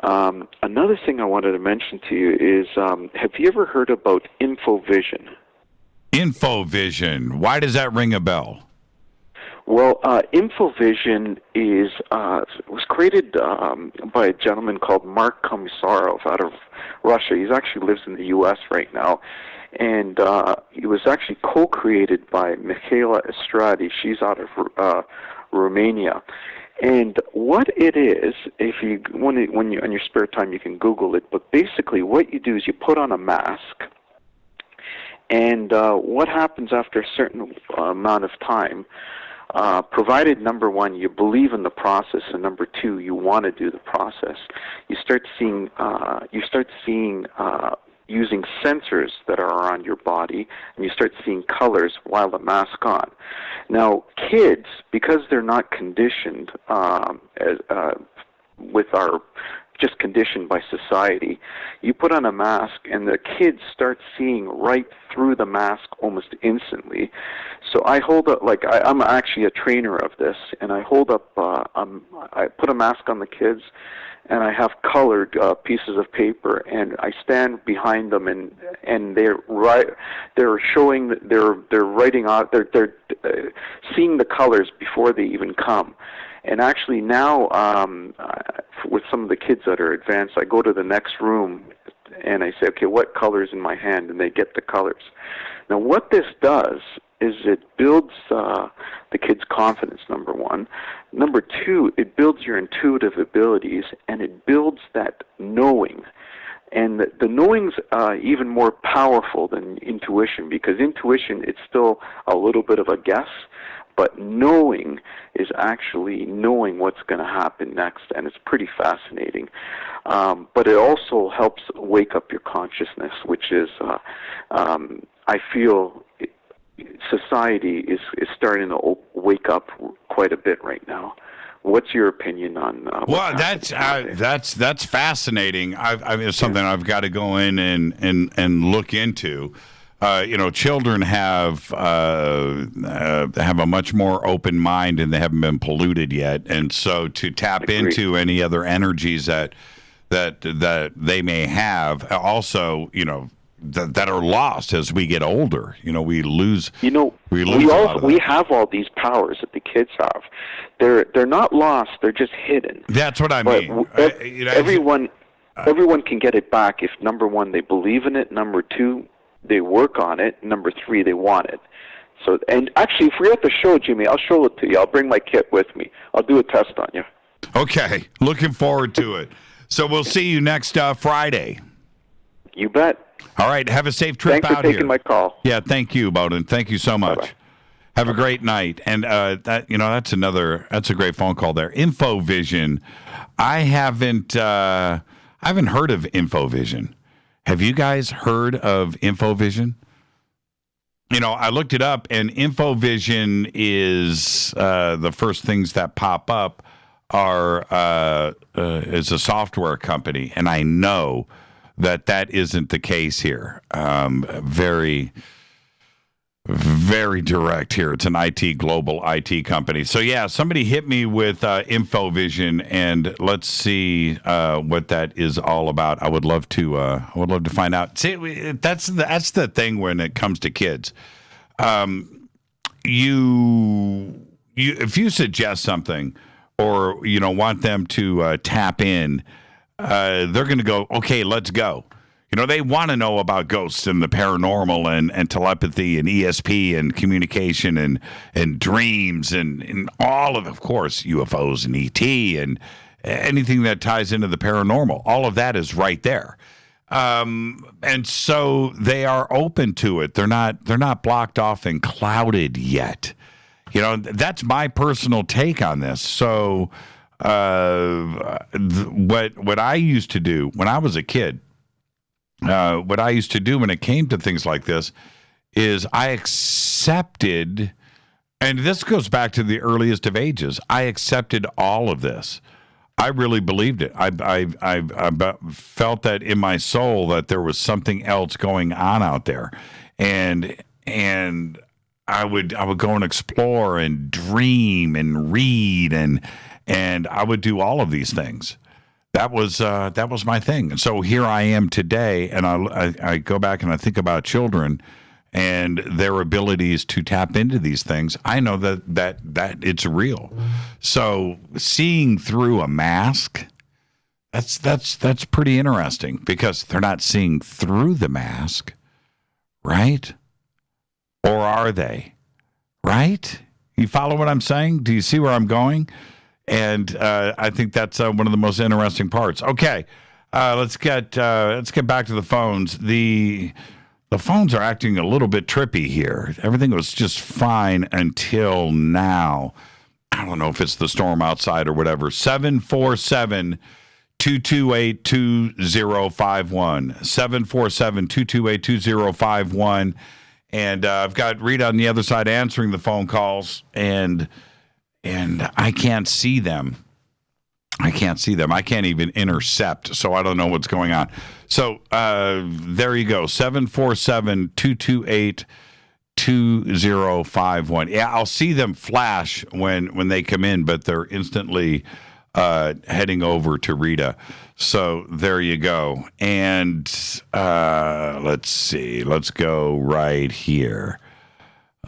Another thing I wanted to mention to you is, have you ever heard about infovision? Infovision. Why does that ring a bell? Well, infovision was created by a gentleman called Mark Komisarov out of Russia. He actually lives in the U.S. right now, and it was actually co-created by Michaela Estradi. She's out of Romania. And what it is, if you when you on your spare time you can Google it. But basically, what you do is you put on a mask, and what happens after a certain amount of time? Provided, number one, you believe in the process, and number two, you want to do the process, you start seeing using sensors that are on your body, and you start seeing colors while the mask on. Now, kids, because they're not conditioned just conditioned by society, you put on a mask and the kids start seeing right through the mask almost instantly. So I hold up, I'm actually a trainer of this, and I hold up, I put a mask on the kids, and I have colored pieces of paper, and I stand behind them, and they're showing, they're writing out, they're seeing the colors before they even come. And actually now, with some of the kids that are advanced, I go to the next room and I say, okay, what color's in my hand? And they get the colors. Now what this does is it builds the kid's confidence, number one. Number two, it builds your intuitive abilities, and it builds that knowing. And the knowing's even more powerful than intuition, because intuition, it's still a little bit of a guess, but knowing is actually knowing what's going to happen next, and it's pretty fascinating. But it also helps wake up your consciousness, which is, I feel, society is starting to wake up quite a bit right now. What's your opinion on? Well, that's fascinating. I mean, it's something I've got to go in and look into. Children have a much more open mind, and they haven't been polluted yet. And so to tap into any other energies that they may have, also, that are lost as we get older. We lose. We have all these powers that the kids have. They're not lost. They're just hidden. That's what I mean. Everyone can get it back if, number one, they believe in it. Number two, they work on it. Number three, they want it. So, and actually, if we're at the show, Jimmy, I'll show it to you. I'll bring my kit with me. I'll do a test on you. Okay, looking forward to it. So we'll see you next Friday. You bet. All right, have a safe trip out here. Thanks for taking my call. Yeah, thank you, Bowden. Thank you so much. Bye-bye. Have a great night. And that's a great phone call there. InfoVision. I haven't heard of InfoVision. Have you guys heard of InfoVision? I looked it up, and InfoVision is the first things that pop up is a software company, and I know that isn't the case here. Very, very direct here. It's an global IT company. So yeah, somebody hit me with InfoVision, and let's see what that is all about. I would love to find out. See, that's the thing when it comes to kids. If you suggest something, or want them to tap in, they're going to go, okay, let's go. They want to know about ghosts and the paranormal and telepathy and ESP and communication and dreams and all of course, UFOs and ET and anything that ties into the paranormal. All of that is right there. And so they are open to it. They're not blocked off and clouded yet. That's my personal take on this. So what I used to do when I was a kid, what I used to do when it came to things like this is I accepted, and this goes back to the earliest of ages, I accepted all of this. I really believed it. I felt that in my soul that there was something else going on out there, and I would go and explore and dream and read and I would do all of these things. That was my thing. And so here I am today, and I go back and I think about children and their abilities to tap into these things. I know that it's real. So seeing through a mask, that's pretty interesting, because they're not seeing through the mask, right? Or are they? Right? You follow what I'm saying? Do you see where I'm going? And I think that's one of the most interesting parts. Okay, let's get back to the phones. The phones are acting a little bit trippy here. Everything was just fine until now. I don't know if it's the storm outside or whatever. 747-228-2051. 747-228-2051. And I've got Rita on the other side answering the phone calls, and I can't see them. I can't even intercept, so I don't know what's going on. So there you go, 747-228-2051. Yeah, I'll see them flash when they come in, but they're instantly heading over to Rita. So there you go. And let's see. Let's go right here.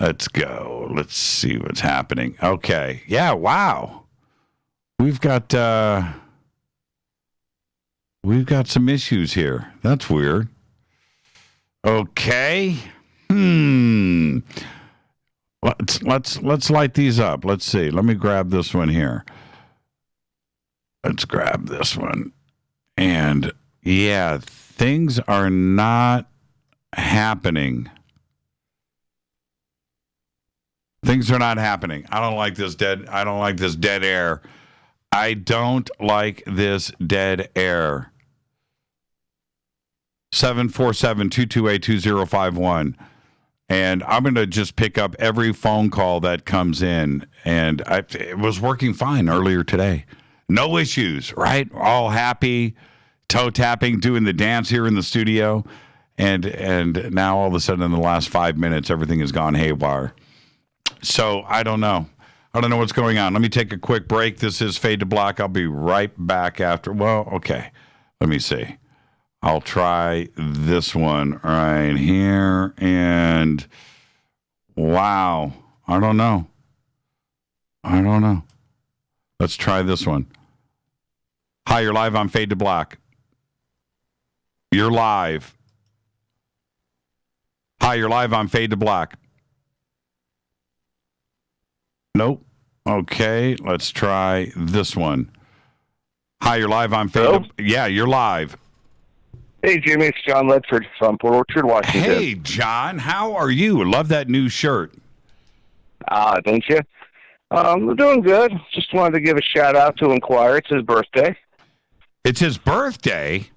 Let's go. Let's see what's happening. Okay. Yeah, wow. We've got some issues here. That's weird. Okay. Let's light these up. Let's see. Let me grab this one here. Let's grab this one. And yeah, things are not happening. Things are not happening. I don't like this dead air. I don't like this dead air. 747-228-2051. And I'm going to just pick up every phone call that comes in. And it was working fine earlier today. No issues, right? All happy, toe tapping, doing the dance here in the studio. And now all of a sudden in the last 5 minutes, everything has gone haywire. So I don't know. I don't know what's going on. Let me take a quick break. This is Fade to Black. I'll be right back after. Well, okay. Let me see. I'll try this one right here. And wow. I don't know. Let's try this one. Hi, you're live on Fade to Black. You're live. Hi, you're live on Fade to Black. Nope. Okay, let's try this one. Hi, you're live on Fade to... Yeah, you're live. Hey, Jimmy, it's John Ledford from Port Orchard, Washington. Hey, John, how are you? Love that new shirt. Don't you? I'm doing good. Just wanted to give a shout-out to Inquire. It's his birthday. It's his birthday?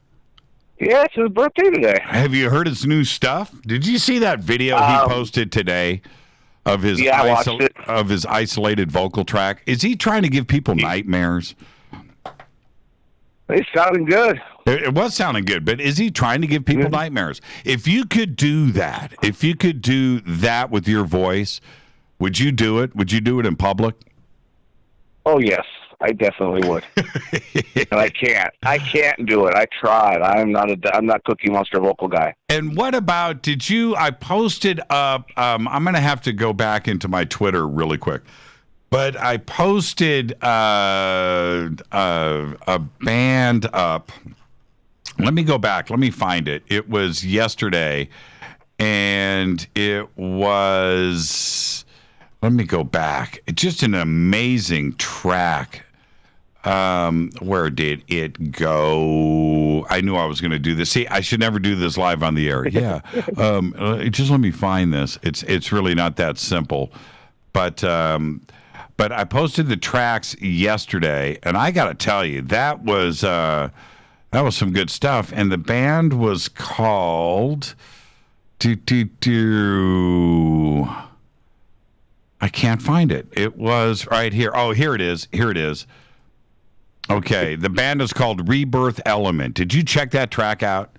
Yeah, it's his birthday today. Have you heard his new stuff? Did you see that video he posted today of his of his isolated vocal track? Is he trying to give people nightmares? It's sounding good. It was sounding good, but is he trying to give people nightmares? If you could do that, with your voice, would you do it? Would you do it in public? Oh, yes. I definitely would. And I can't do it. I tried. I'm not Cookie Monster vocal guy. And what about, I posted up, I'm going to have to go back into my Twitter really quick, but I posted a band up. Let me go back. Let me find it. It was yesterday, and it was, let me go back. It's just an amazing track. Where did it go? I knew I was going to do this. See, I should never do this live on the air. Yeah. Just let me find this. It's really not that simple. But I posted the tracks yesterday, and I got to tell you, that was some good stuff. And the band was called I can't find it. It was right here. Oh, here it is. Okay, the band is called Rebirth Element. Did you check that track out?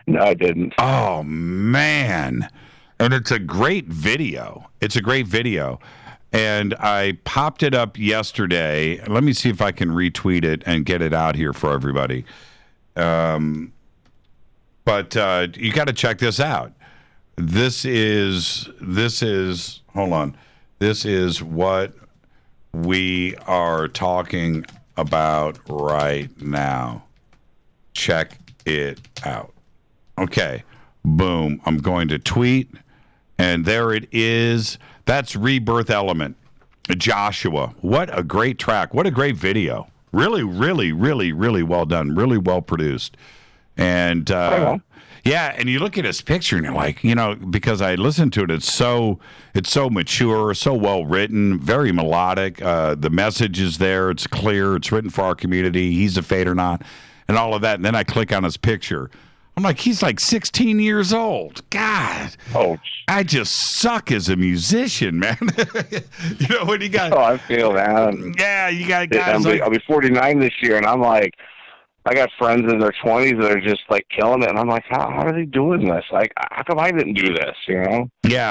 No, I didn't. Oh, man. And it's a great video. And I popped it up yesterday. Let me see if I can retweet it and get it out here for everybody. But you got to check this out. This is hold on. This is what we are talking about right now. Check it out. Okay. Boom. I'm going to tweet, and there it is. That's Rebirth Element. Joshua. What a great track. What a great video. Really, really, really, really well done. Really well produced. And yeah, and you look at his picture and you're like, because I listened to it, it's so mature, so well written, very melodic. The message is there, it's clear, it's written for our community. He's a FADERNIGHT and all of that. And then I click on his picture. I'm like, he's like 16 years old. God. Oh, I just suck as a musician, man. When you got. Oh, I feel that. Yeah, you got guys. I'll be 49 this year, and I'm like, I got friends in their 20s that are just like killing it, and I'm like, how are they doing this? Like, how come I didn't do this? Yeah,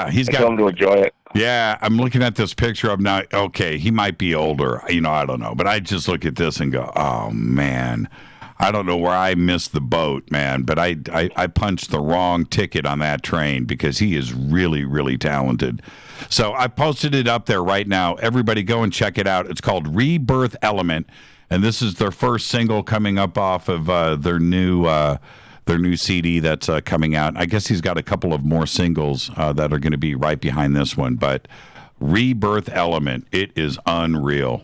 I tell them to enjoy it. Yeah, I'm looking at this picture of now. Okay, he might be older. I don't know, but I just look at this and go, oh man, I don't know where I missed the boat, man. But I punched the wrong ticket on that train because he is really, really talented. So I posted it up there right now. Everybody go and check it out. It's called Rebirth Element. And this is their first single coming up off of their new their new CD that's coming out. I guess he's got a couple of more singles that are going to be right behind this one. But Rebirth Element, it is unreal.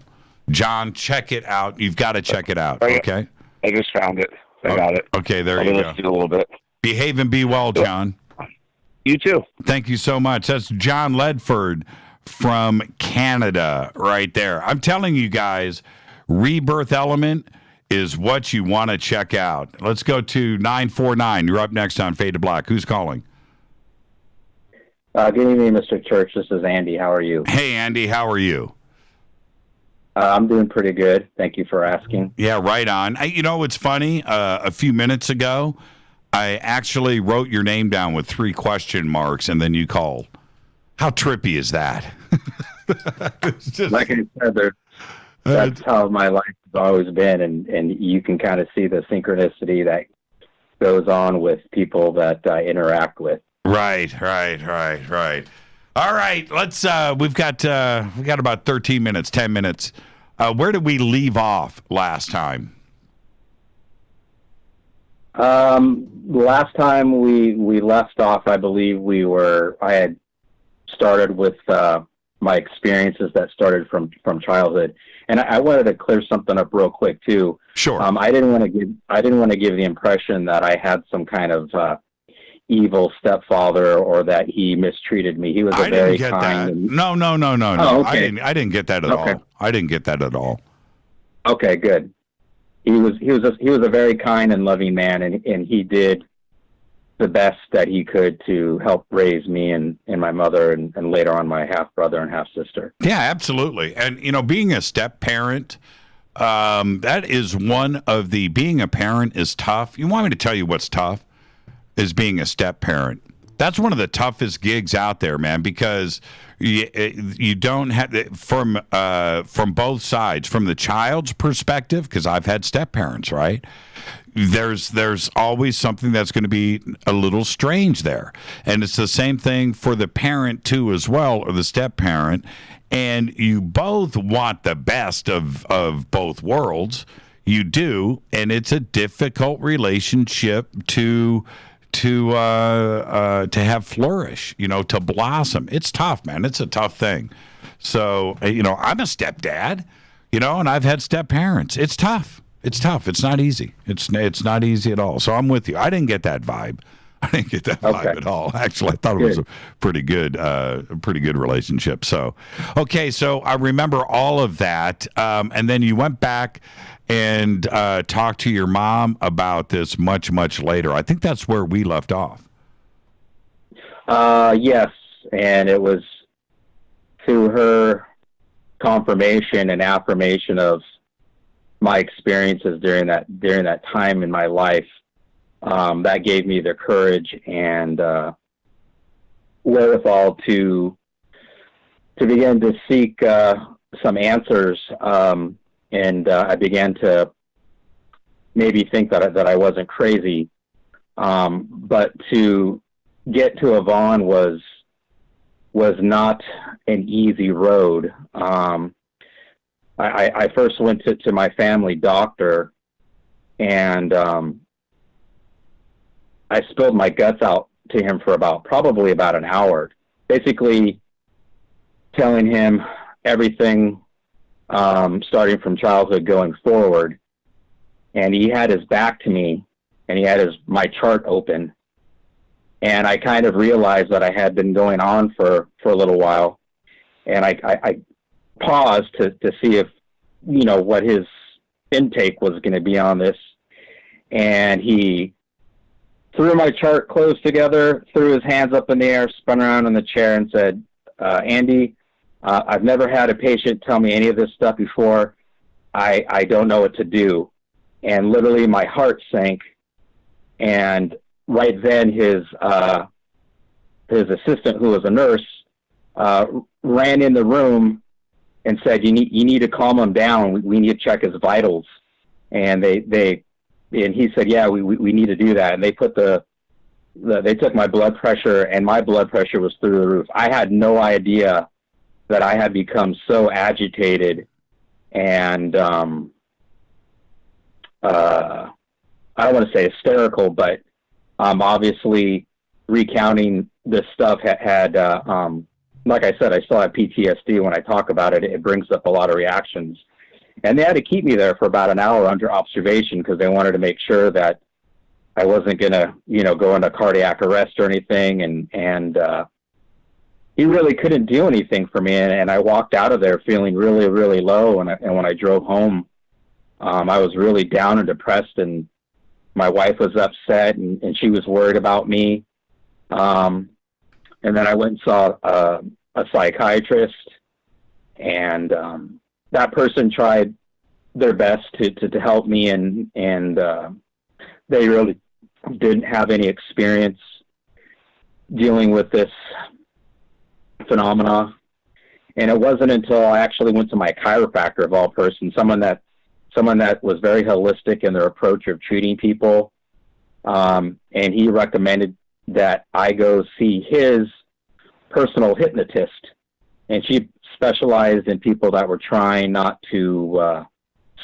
John, check it out. You've got to check it out. Okay. I just found it. I got it. Okay, there I'll you be go. listening a little bit. Behave and be well, John. You too. Thank you so much. That's John Ledford from Canada right there. I'm telling you guys, Rebirth Element is what you want to check out. Let's go to 949. You're up next on Fade to Black. Who's calling? Good evening, Mr. Church. This is Andy. How are you? Hey, Andy. How are you? I'm doing pretty good. Thank you for asking. Yeah, right on. You know, it's funny. A few minutes ago, I actually wrote your name down with 3 question marks, and then you called. How trippy is that? Like I said, that's how my life has always been, and you can kind of see the synchronicity that goes on with people that I interact with. Right. All right, let's. We got about 13 minutes, 10 minutes. Where did we leave off last time? Last time we left off, I believe I had started with my experiences that started from childhood, and I wanted to clear something up real quick too. Sure. I didn't want to give the impression that I had some kind of evil stepfather or that he mistreated me. He was a very kind. No. Oh, okay. I didn't get that at all. I didn't get that at all. Okay, good. He was a very kind and loving man, and he did the best that he could to help raise me and my mother and later on my half brother and half sister. Yeah, absolutely. And being a step parent, that is one of the being a parent is tough. You want me to tell you what's tough? Is being a step parent. That's one of the toughest gigs out there, man, because you don't have from both sides, from the child's perspective, because I've had step parents, right? There's always something that's going to be a little strange there, and it's the same thing for the parent too, as well, or the step parent, and you both want the best of both worlds. You do, and it's a difficult relationship to have flourish, to blossom. It's tough, man. It's a tough thing. So, I'm a stepdad, and I've had step parents. It's tough. It's tough. It's not easy. It's not easy at all. So I'm with you. I didn't get that vibe. At all. Actually, I thought it was a pretty good relationship. So, okay. So I remember all of that. And then you went back and talked to your mom about this much, much later. I think that's where we left off. Yes. And it was through her confirmation and affirmation of my experiences during that time in my life. That gave me the courage and wherewithal to begin to seek some answers. And I began to maybe think that I wasn't crazy. But to get to Avon was not an easy road. I first went to my family doctor, and I spilled my guts out to him for probably about an hour, basically telling him everything, starting from childhood going forward. And he had his back to me, and he had my chart open. And I kind of realized that I had been going on for a little while. And I paused to see if, what his intake was going to be on this. And he threw my chart closed together, threw his hands up in the air, spun around in the chair and said, Andy, I've never had a patient tell me any of this stuff before. I don't know what to do. And literally my heart sank. And right then his assistant, who was a nurse, ran in the room and said, you need to calm him down. We need to check his vitals. And he said, yeah, we need to do that. And they they took my blood pressure, and my blood pressure was through the roof. I had no idea that I had become so agitated and, I don't want to say hysterical, but Obviously, recounting this stuff had like I said, I still have PTSD. When I talk about it, it brings up a lot of reactions. And they had to keep me there for about an hour under observation because they wanted to make sure that I wasn't going to, go into cardiac arrest or anything. And he really couldn't do anything for me. And I walked out of there feeling really, really low. And when I drove home, I was really down and depressed, and my wife was upset, and she was worried about me. And then I went and saw a psychiatrist, and that person tried their best to help me, and they really didn't have any experience dealing with this phenomena. And it wasn't until I actually went to my chiropractor, of all persons, someone that was very holistic in their approach of treating people, and he recommended that I go see his personal hypnotist, and she specialized in people that were trying not to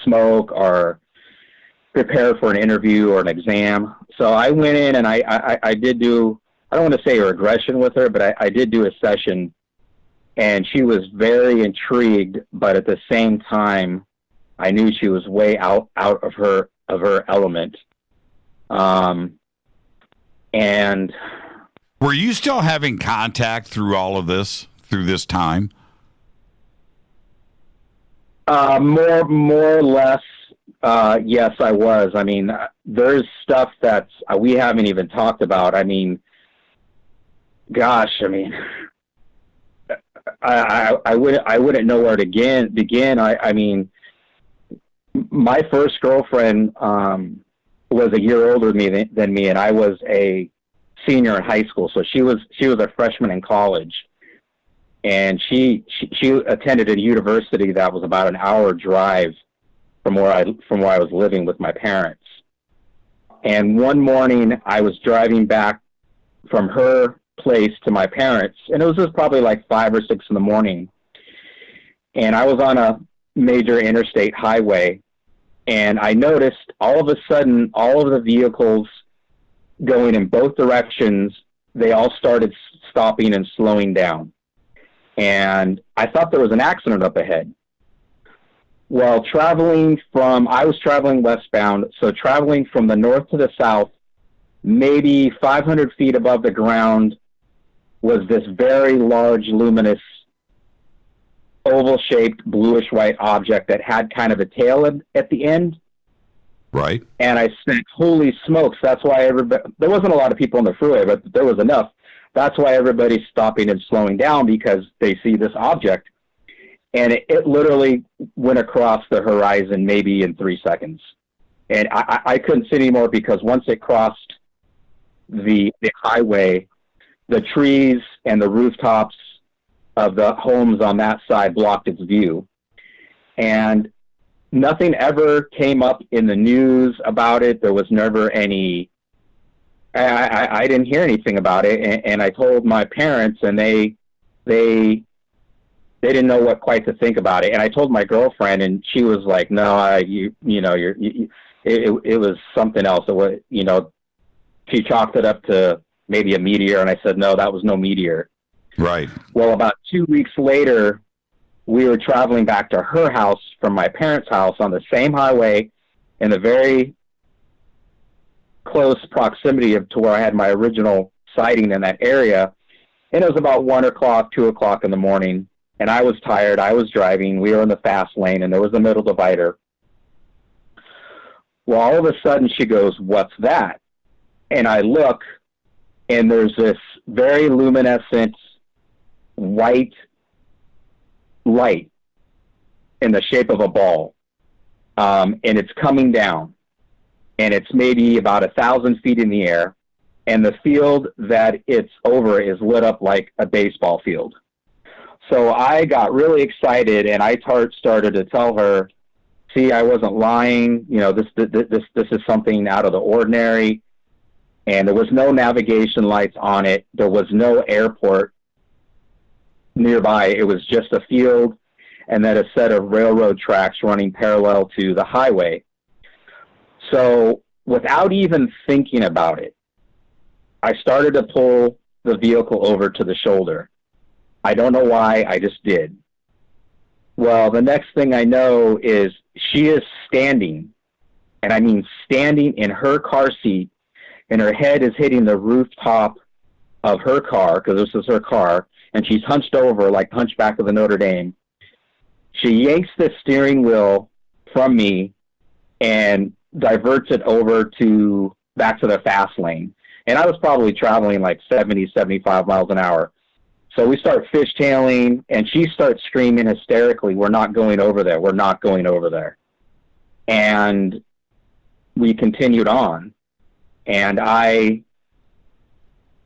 smoke or prepare for an interview or an exam. So I went in and I did do, I don't want to say a regression with her, but I did do a session, and she was very intrigued, but at the same time, I knew she was way out of her element. And were you still having contact through all of this, through this time? More or less, yes, I was. I mean, there's stuff that we haven't even talked about. I mean, gosh, I mean, I wouldn't know where to begin. I mean, my first girlfriend was a year older than me, and I was a senior in high school. So she was a freshman in college, and she attended a university that was about an hour drive from where I was living with my parents. And one morning I was driving back from her place to my parents, and it was just probably like 5 or 6 in the morning. And I was on a major interstate highway, and I noticed all of a sudden all of the vehicles going in both directions, they all started stopping and slowing down. And I thought there was an accident up ahead. Well, I was traveling westbound, so traveling from the north to the south, maybe 500 feet above the ground, was this very large, luminous, oval-shaped, bluish-white object that had kind of a tail at the end. Right. And I said, holy smokes, that's why there wasn't a lot of people on the freeway, but there was enough. That's why everybody's stopping and slowing down, because they see this object. And it literally went across the horizon maybe in 3 seconds. And I couldn't see anymore, because once it crossed the highway, the trees and the rooftops of the homes on that side blocked its view. And nothing ever came up in the news about it. There was never any, I didn't hear anything about it. And I told my parents, and they didn't know what quite to think about it. And I told my girlfriend, and she was like, no, it was something else. It was, she chalked it up to maybe a meteor. And I said, no, that was no meteor. Right. Well, about 2 weeks later, we were traveling back to her house from my parents' house on the same highway, in the very close proximity to where I had my original sighting in that area. And it was about 1 o'clock, 2 o'clock in the morning, and I was tired. I was driving. We were in the fast lane, and there was a middle divider. Well, all of a sudden she goes, what's that? And I look, and there's this very luminescent white light in the shape of a ball. And it's coming down, and it's maybe about 1,000 feet in the air. And the field that it's over is lit up like a baseball field. So I got really excited, and I started to tell her, see, I wasn't lying. This is something out of the ordinary. And there was no navigation lights on it. There was no airport nearby. It was just a field, and then a set of railroad tracks running parallel to the highway. So without even thinking about it, I started to pull the vehicle over to the shoulder. I don't know why, I just did. Well, the next thing I know is she is standing, and I mean standing in her car seat, and her head is hitting the rooftop of her car, because this is her car, and she's hunched over like Hunchback of the Notre Dame. She yanks the steering wheel from me and diverts it over to back to the fast lane. And I was probably traveling like 70, 75 miles an hour. So we start fishtailing, and she starts screaming hysterically, "We're not going over there. We're not going over there." And we continued on. And I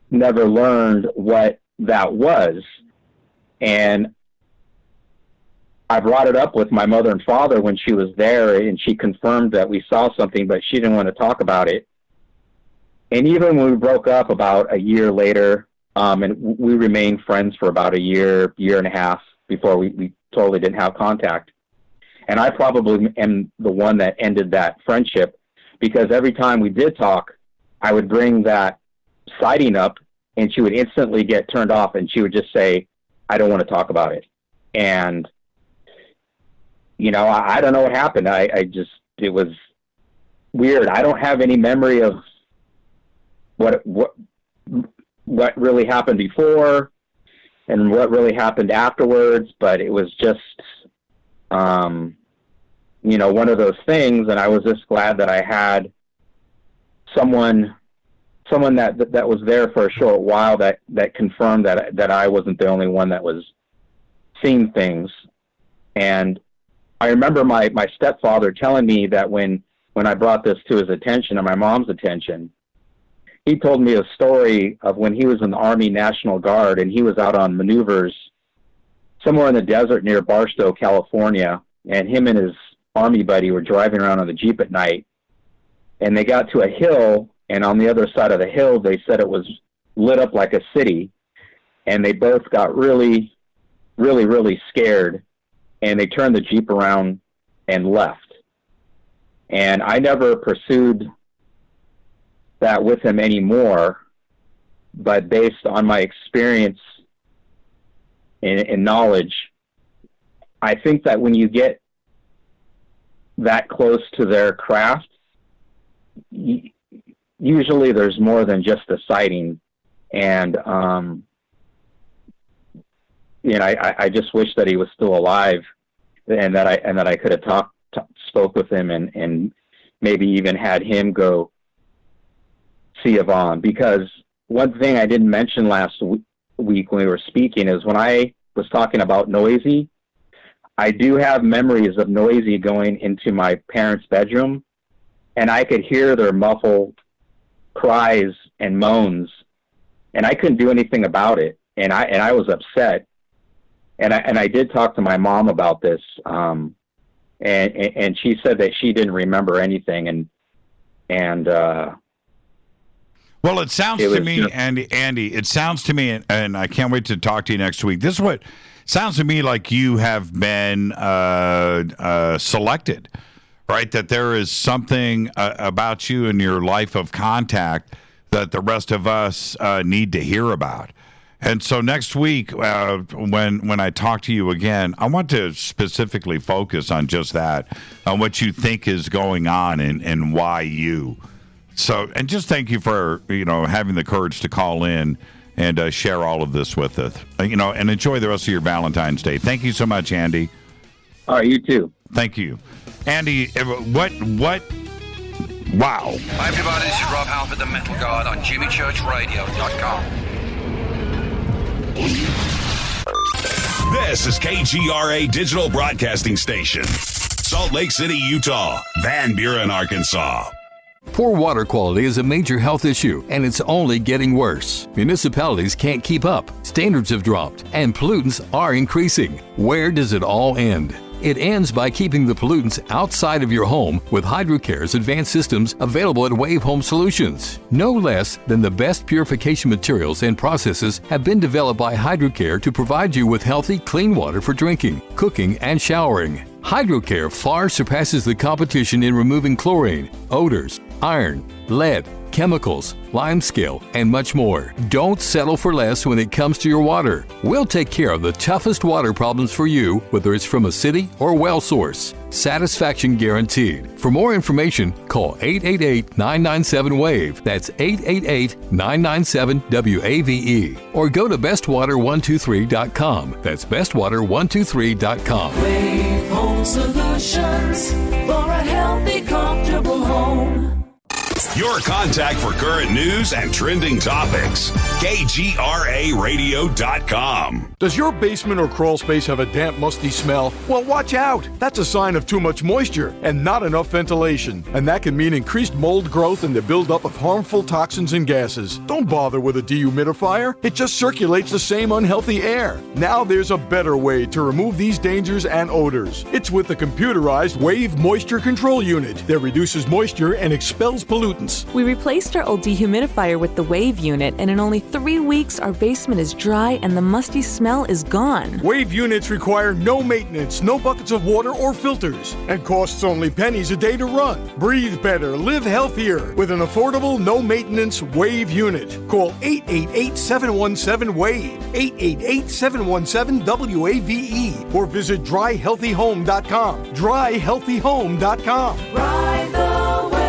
never learned what that was. And I brought it up with my mother and father when she was there, and she confirmed that we saw something, but she didn't want to talk about it. And even when we broke up about a year later, and we remained friends for about a year and a half before we totally didn't have contact. And I probably am the one that ended that friendship, because every time we did talk, I would bring that sighting up, and she would instantly get turned off, and she would just say, "I don't want to talk about it." And, you know, I don't know what happened. It was weird. I don't have any memory of what really happened before and what really happened afterwards, but it was just, you know, one of those things. And I was just glad that I had someone that was there for a short while that confirmed that I wasn't the only one that was seeing things. And I remember my stepfather telling me that when I brought this to his attention and my mom's attention, he told me a story of when he was in the Army National Guard, and he was out on maneuvers somewhere in the desert near Barstow, California, and him and his Army buddy were driving around on the Jeep at night, and they got to a hill, and on the other side of the hill, they said it was lit up like a city, and they both got really, really, really scared, and they turned the Jeep around and left. And I never pursued that with him anymore, but based on my experience and knowledge, I think that when you get that close to their craft, usually there's more than just a sighting. And you know, I just wish that he was still alive, and that I could have spoke with him and maybe even had him go see Yvonne. Because one thing I didn't mention last week when we were speaking is when I was talking about Noisy, I do have memories of Noisy going into my parents' bedroom, and I could hear their muffled cries and moans, and I couldn't do anything about it, and I was upset, and I did talk to my mom about this, and she said that she didn't remember anything, and well, it sounds to me, Andy, it sounds to me, and I can't wait to talk to you next week. This is what sounds to me like you have been selected, right? That there is something about you in your life of contact that the rest of us need to hear about. And so next week, when I talk to you again, I want to specifically focus on just that, on what you think is going on and why you. So, and just thank you for, having the courage to call in and share all of this with us, and enjoy the rest of your Valentine's Day. Thank you so much, Andy. All right, you too. Thank you. Andy, what? Wow. Hi, everybody. This is Rob Halford, the Metal Guard on JimmyChurchRadio.com. This is KGRA Digital Broadcasting Station, Salt Lake City, Utah, Van Buren, Arkansas. Poor water quality is a major health issue, and it's only getting worse. Municipalities can't keep up, standards have dropped, and pollutants are increasing. Where does it all end? It ends by keeping the pollutants outside of your home with HydroCare's advanced systems available at Wave Home Solutions. No less than the best purification materials and processes have been developed by HydroCare to provide you with healthy, clean water for drinking, cooking, and showering. HydroCare far surpasses the competition in removing chlorine, odors, iron, lead, chemicals, lime scale, and much more. Don't settle for less when it comes to your water. We'll take care of the toughest water problems for you, whether it's from a city or well source. Satisfaction guaranteed. For more information, call 888-997-WAVE. That's 888-997-WAVE. Or go to bestwater123.com. That's bestwater123.com. Wave Home Solutions for a healthy, comfortable home. Your contact for current news and trending topics. KGRARadio.com. Does your basement or crawl space have a damp, musty smell? Well, watch out. That's a sign of too much moisture and not enough ventilation. And that can mean increased mold growth and the buildup of harmful toxins and gases. Don't bother with a dehumidifier. It just circulates the same unhealthy air. Now there's a better way to remove these dangers and odors. It's with the computerized Wave Moisture Control Unit that reduces moisture and expels pollutants. We replaced our old dehumidifier with the Wave unit, and in only 3 weeks, our basement is dry and the musty smell is gone. Wave units require no maintenance, no buckets of water or filters, and costs only pennies a day to run. Breathe better, live healthier with an affordable, no-maintenance Wave unit. Call 888-717-WAVE, 888-717-WAVE, or visit dryhealthyhome.com. Dryhealthyhome.com. Ride the wave.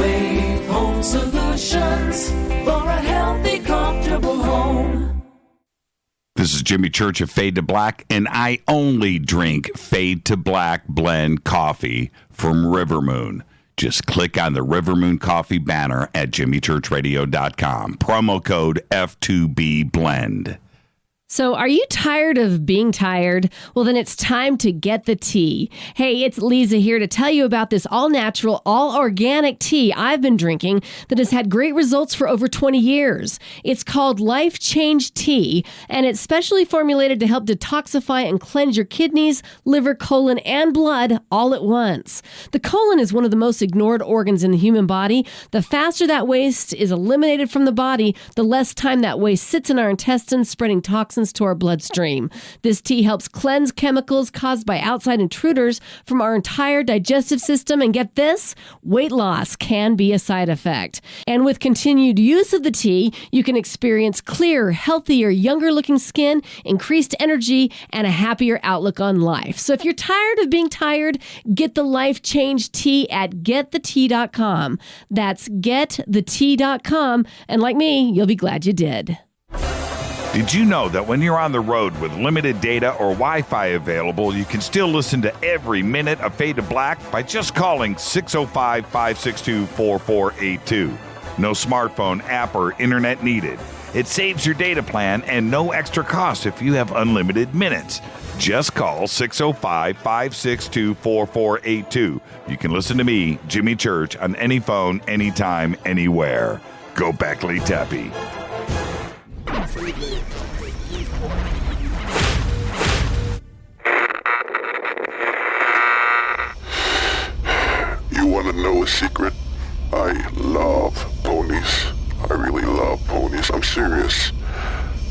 Wave Home Solutions for a healthy, comfortable home. This is Jimmy Church of Fade to Black, and I only drink Fade to Black blend coffee from River Moon. Just click on the River Moon coffee banner at jimmychurchradio.com. Promo code F2B Blend. So are you tired of being tired? Well, then it's time to get the tea. Hey, it's Lisa here to tell you about this all-natural, all-organic tea I've been drinking that has had great results for over 20 years. It's called Life Change Tea, and it's specially formulated to help detoxify and cleanse your kidneys, liver, colon, and blood all at once. The colon is one of the most ignored organs in the human body. The faster that waste is eliminated from the body, the less time that waste sits in our intestines, spreading toxins to our bloodstream. This tea helps cleanse chemicals caused by outside intruders from our entire digestive system. And get this, weight loss can be a side effect. And with continued use of the tea, you can experience clearer, healthier, younger looking skin, increased energy, and a happier outlook on life. So if you're tired of being tired, get the Life Change Tea at getthetea.com. That's getthetea.com. And like me, you'll be glad you did. Did you know that when you're on the road with limited data or Wi-Fi available, you can still listen to every minute of Fade to Black by just calling 605-562-4482. No smartphone, app, or internet needed. It saves your data plan and no extra cost if you have unlimited minutes. Just call 605-562-4482. You can listen to me, Jimmy Church, on any phone, anytime, anywhere. Go Beckley Tappy. You want to know a secret? I love ponies. I really love ponies. I'm serious.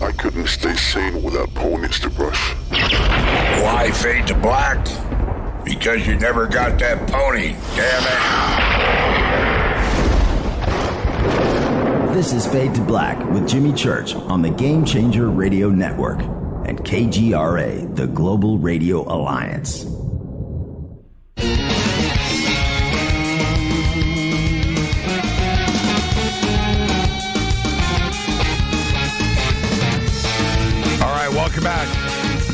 I couldn't stay sane without ponies to brush. Why Fade to Black? Because you never got that pony, damn it. This is Fade to Black with Jimmy Church on the Game Changer Radio Network and KGRA, the Global Radio Alliance. Welcome back.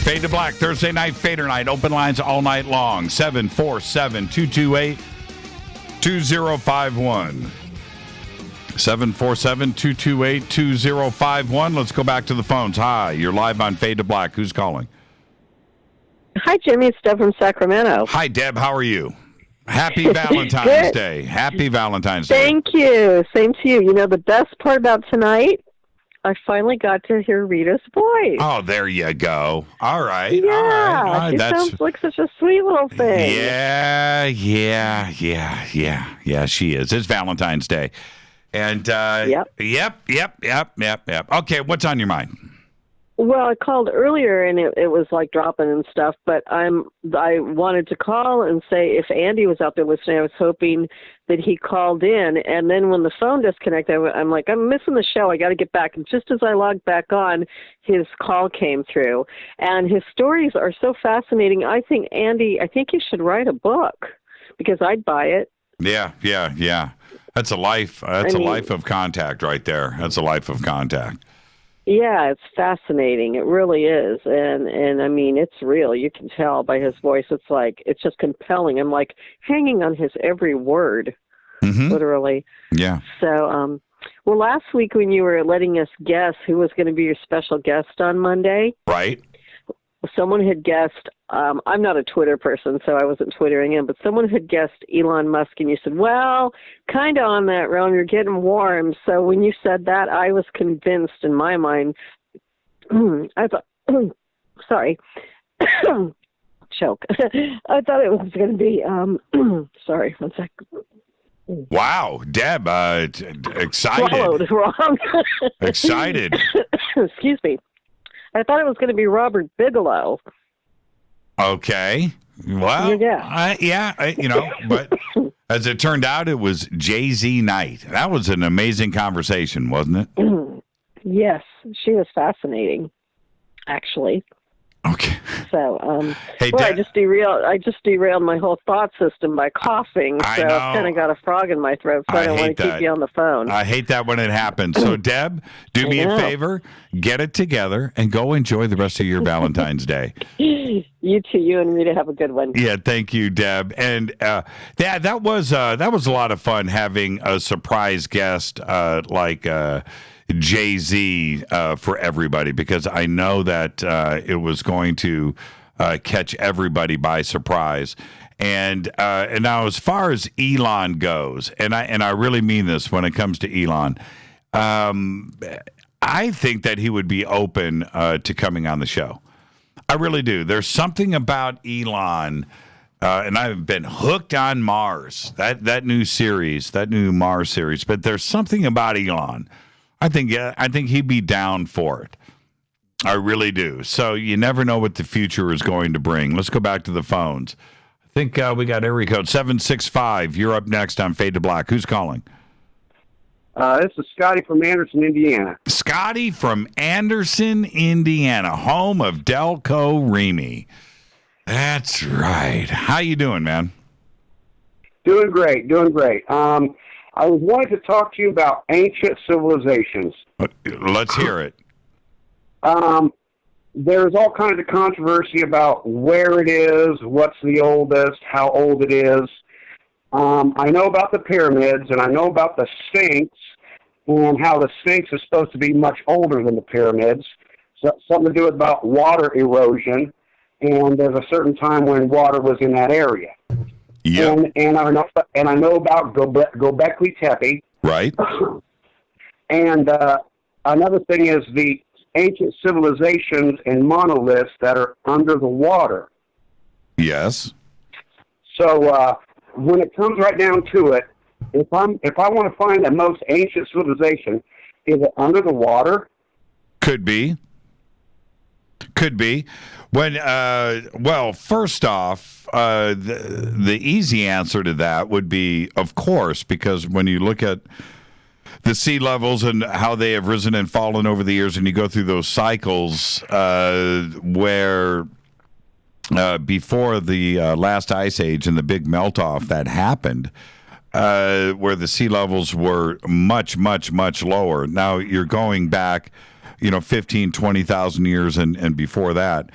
Fade to Black, Thursday night, Fader Night. Open lines all night long. 747-228-2051. 747-228-2051. Let's go back to the phones. Hi, you're live on Fade to Black. Who's calling? Hi, Jimmy. It's Deb from Sacramento. Hi, Deb. How are you? Happy Valentine's Day. Happy Valentine's Day. Thank you. Same to you. You know, the best part about tonight, I finally got to hear Rita's voice. Oh, there you go. All right. Yeah, all right. She sounds like such a sweet little thing. Yeah, she is. It's Valentine's Day. And, yep. Okay, what's on your mind? Well, I called earlier and it was like dropping and stuff, but I wanted to call and say if Andy was out there listening, I was hoping that he called in. And then when the phone disconnected, I'm like, I'm missing the show. I got to get back. And just as I logged back on, his call came through. And his stories are so fascinating. I think, Andy, you should write a book because I'd buy it. Yeah. That's a life. That's a life of contact right there. That's a life of contact. Yeah, it's fascinating. It really is. And I mean, it's real. You can tell by his voice. It's just compelling. I'm like hanging on his every word, literally. Yeah. So, well, last week when you were letting us guess who was going to be your special guest on Monday. Right. Someone had guessed, I'm not a Twitter person, so I wasn't Twittering him, but someone had guessed Elon Musk, and you said, well, kind of on that realm, you're getting warm. So when you said that, I was convinced in my mind, I thought, sorry, choke. I thought it was going to be, sorry, one sec. Wow, Deb, excited. Swallowed wrong. Excited. Excuse me. I thought it was going to be Robert Bigelow. Okay. Well, but as it turned out, it was Jay-Z night. That was an amazing conversation, wasn't it? Yes, she was fascinating, actually. Okay. So, hey, I just derailed my whole thought system by coughing. So I've kind of got a frog in my throat, so I don't want to keep you on the phone. I hate that when it happens. So, Deb, do me a favor, get it together, and go enjoy the rest of your Valentine's Day. You too. You and Rita have a good one. Yeah, thank you, Deb. And that was a lot of fun having a surprise guest like Jay-Z for everybody, because I know that it was going to catch everybody by surprise. And now, as far as Elon goes, and I really mean this when it comes to Elon, I think that he would be open to coming on the show. I really do. There's something about Elon, and I've been hooked on Mars, that new series, that new Mars series. But there's something about Elon. I think he'd be down for it. I really do. So you never know what the future is going to bring. Let's go back to the phones. I think we got area code 765. You're up next on Fade to Black. Who's calling? This is Scotty from Anderson, Indiana. Scotty from Anderson, Indiana, home of Delco Remy. That's right. How you doing, man? Doing great. I was wanting to talk to you about ancient civilizations. Let's hear it. There's all kinds of controversy about where it is, what's the oldest, how old it is. I know about the pyramids, and I know about the Sphinx, and how the Sphinx is supposed to be much older than the pyramids. So, something to do about water erosion, and there's a certain time when water was in that area. Yeah. And I know about Göbekli Tepe. Right. And another thing is the ancient civilizations and monoliths that are under the water. Yes. So when it comes right down to it, if I want to find the most ancient civilization, is it under the water? Could be. When well, first off, the easy answer to that would be, of course, because when you look at the sea levels and how they have risen and fallen over the years, and you go through those cycles where before the last ice age and the big melt-off that happened, where the sea levels were much, much, much lower. Now you're going back, 15, 20,000 years and before that.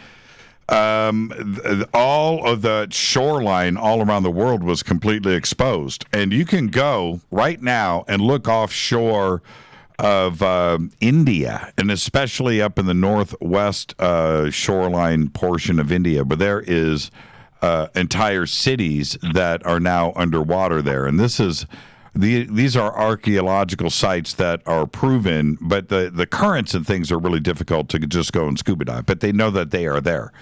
All of the shoreline all around the world was completely exposed. And you can go right now and look offshore of India, and especially up in the northwest shoreline portion of India, but there is entire cities that are now underwater there. And these are archaeological sites that are proven, but the currents and things are really difficult to just go and scuba dive, but they know that they are there.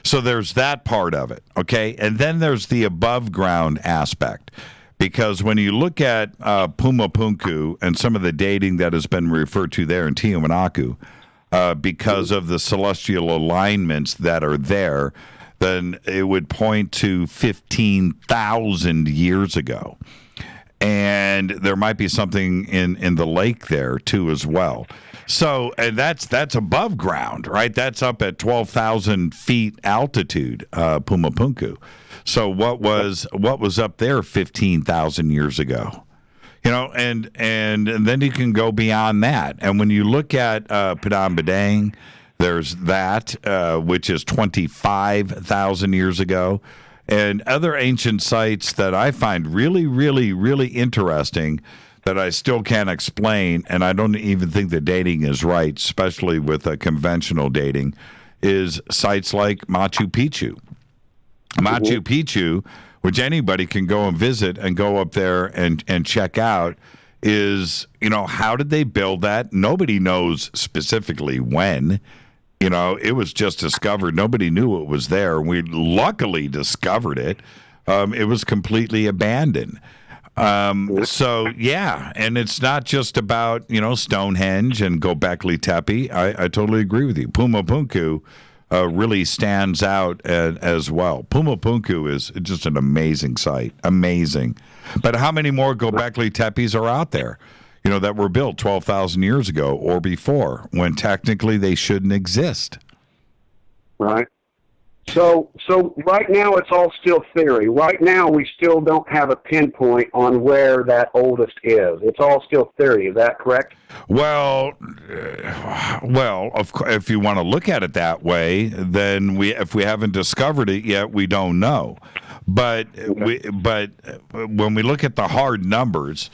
So there's that part of it, okay? And then there's the above ground aspect, because when you look at Pumapunku and some of the dating that has been referred to there in Tiwanaku, because of the celestial alignments that are there, then it would point to 15,000 years ago. And there might be something in the lake there, too, as well. So, and that's above ground, right? That's up at 12,000 feet altitude, Pumapunku. So what was up there 15,000 years ago? You know, and then you can go beyond that. And when you look at Padang Badang, there's that, which is 25,000 years ago. And other ancient sites that I find really, really, really interesting that I still can't explain, and I don't even think the dating is right, especially with conventional dating, is sites like Machu Picchu. Machu Picchu, which anybody can go and visit and go up there and check out, is, you know, how did they build that? Nobody knows specifically when. You know, it was just discovered. Nobody knew it was there. We luckily discovered it. It was completely abandoned. So, yeah, and it's not just about, you know, Stonehenge and Göbekli Tepe. I totally agree with you. Pumapunku really stands out as well. Pumapunku is just an amazing site. Amazing. But how many more Göbekli Tepes are out there? You know, that were built 12,000 years ago or before, when technically they shouldn't exist. Right. So right now it's all still theory. Right now we still don't have a pinpoint on where that oldest is. It's all still theory. Is that correct? Well, of course, if you want to look at it that way, then if we haven't discovered it yet, we don't know. But when we look at the hard numbers,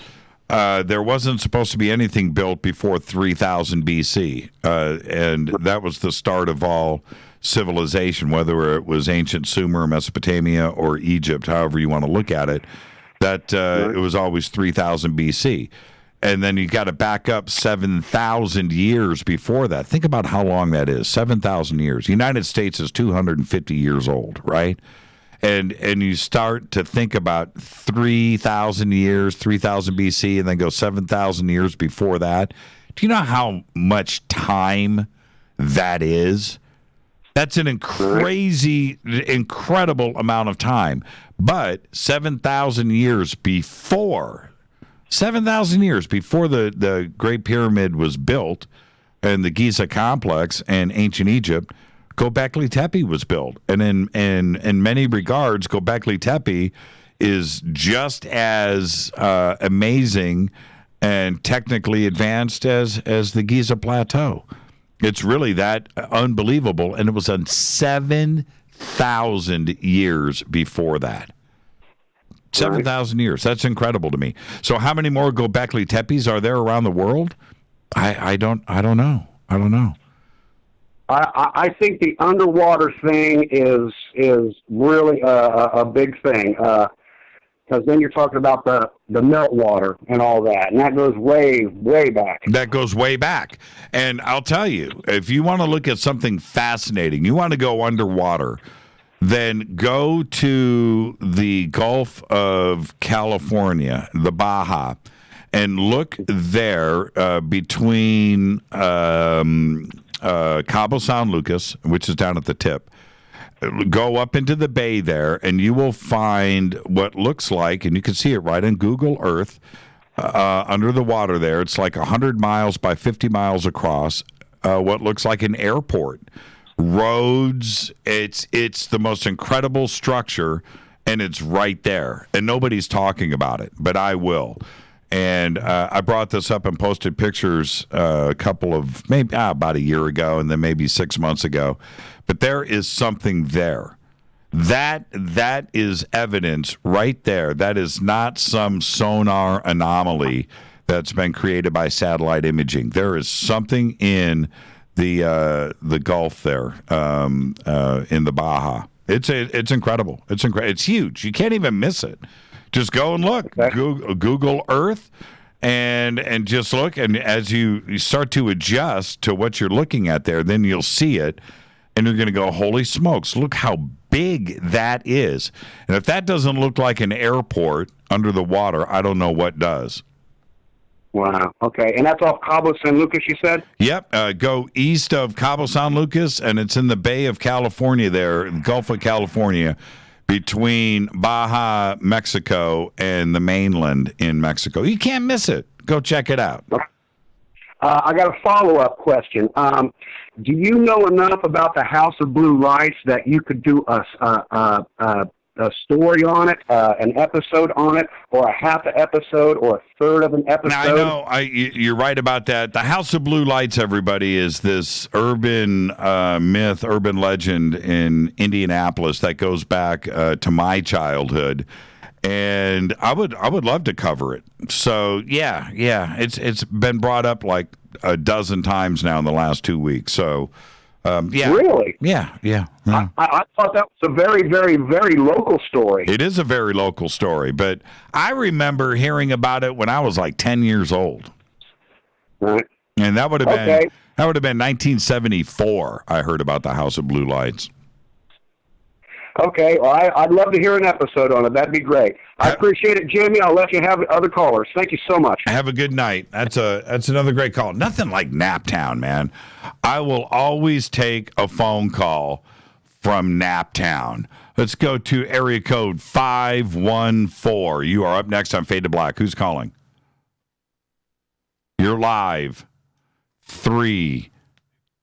there wasn't supposed to be anything built before 3000 BC, and that was the start of all civilization, whether it was ancient Sumer, Mesopotamia, or Egypt, however you want to look at it, that it was always 3000 BC. And then you got to back up 7,000 years before that. Think about how long that is, 7,000 years. The United States is 250 years old, right? And you start to think about 3,000 years, 3,000 BC, and then go 7,000 years before that. Do you know how much time that is? That's an incredible amount of time. But 7,000 years before, 7,000 years before the Great Pyramid was built and the Giza complex and ancient Egypt, Göbekli Tepe was built. And in many regards, Göbekli Tepe is just as amazing and technically advanced as the Giza Plateau. It's really that unbelievable. And it was on 7,000 years before that. 7,000 years. That's incredible to me. So how many more Göbekli Tepes are there around the world? I don't know. I think the underwater thing is really a big thing, because then you're talking about the meltwater and all that, and that goes way back. That goes way back. And I'll tell you, if you want to look at something fascinating, you want to go underwater, then go to the Gulf of California, the Baja, and look there between Cabo San Lucas, which is down at the tip. Go up into the bay there, and you will find what looks like, and you can see it right on Google Earth, under the water there. It's like 100 miles by 50 miles across, what looks like an airport. Roads, it's the most incredible structure, and it's right there. And nobody's talking about it, but I will. And I brought this up and posted pictures maybe about a year ago, and then maybe 6 months ago. But there is something there. That is evidence right there. That is not some sonar anomaly that's been created by satellite imaging. There is something in the Gulf there, in the Baja. It's incredible. It's huge. You can't even miss it. Just go and look. Okay. Google Earth, and just look. And as you start to adjust to what you're looking at there, then you'll see it, and you're going to go, holy smokes, look how big that is. And if that doesn't look like an airport under the water, I don't know what does. Wow. Okay. And that's off Cabo San Lucas, you said? Yep. Go east of Cabo San Lucas, and it's in the Bay of California there, Gulf of California, between Baja, Mexico, and the mainland in Mexico. You can't miss it. Go check it out. I got a follow-up question. Do you know enough about the House of Blue Lights that you could do a story on it, an episode on it, or a half an episode, or a third of an episode? Now, I know you're right about that. The House of Blue Lights, everybody, is this urban myth, urban legend in Indianapolis that goes back to my childhood, and I would love to cover it. So yeah, it's been brought up like a dozen times now in the last 2 weeks. So. Yeah. Really? Yeah. I thought that was a very, very, very local story. It is a very local story, but I remember hearing about it when I was like 10 years old. Right. And that would have been 1974. I heard about the House of Blue Lights. Okay, well, I'd love to hear an episode on it. That'd be great. I appreciate it, Jimmy. I'll let you have other callers. Thank you so much. Have a good night. That's another great call. Nothing like Naptown, man. I will always take a phone call from Naptown. Let's go to area code 514. You are up next on Fade to Black. Who's calling? You're live. 3,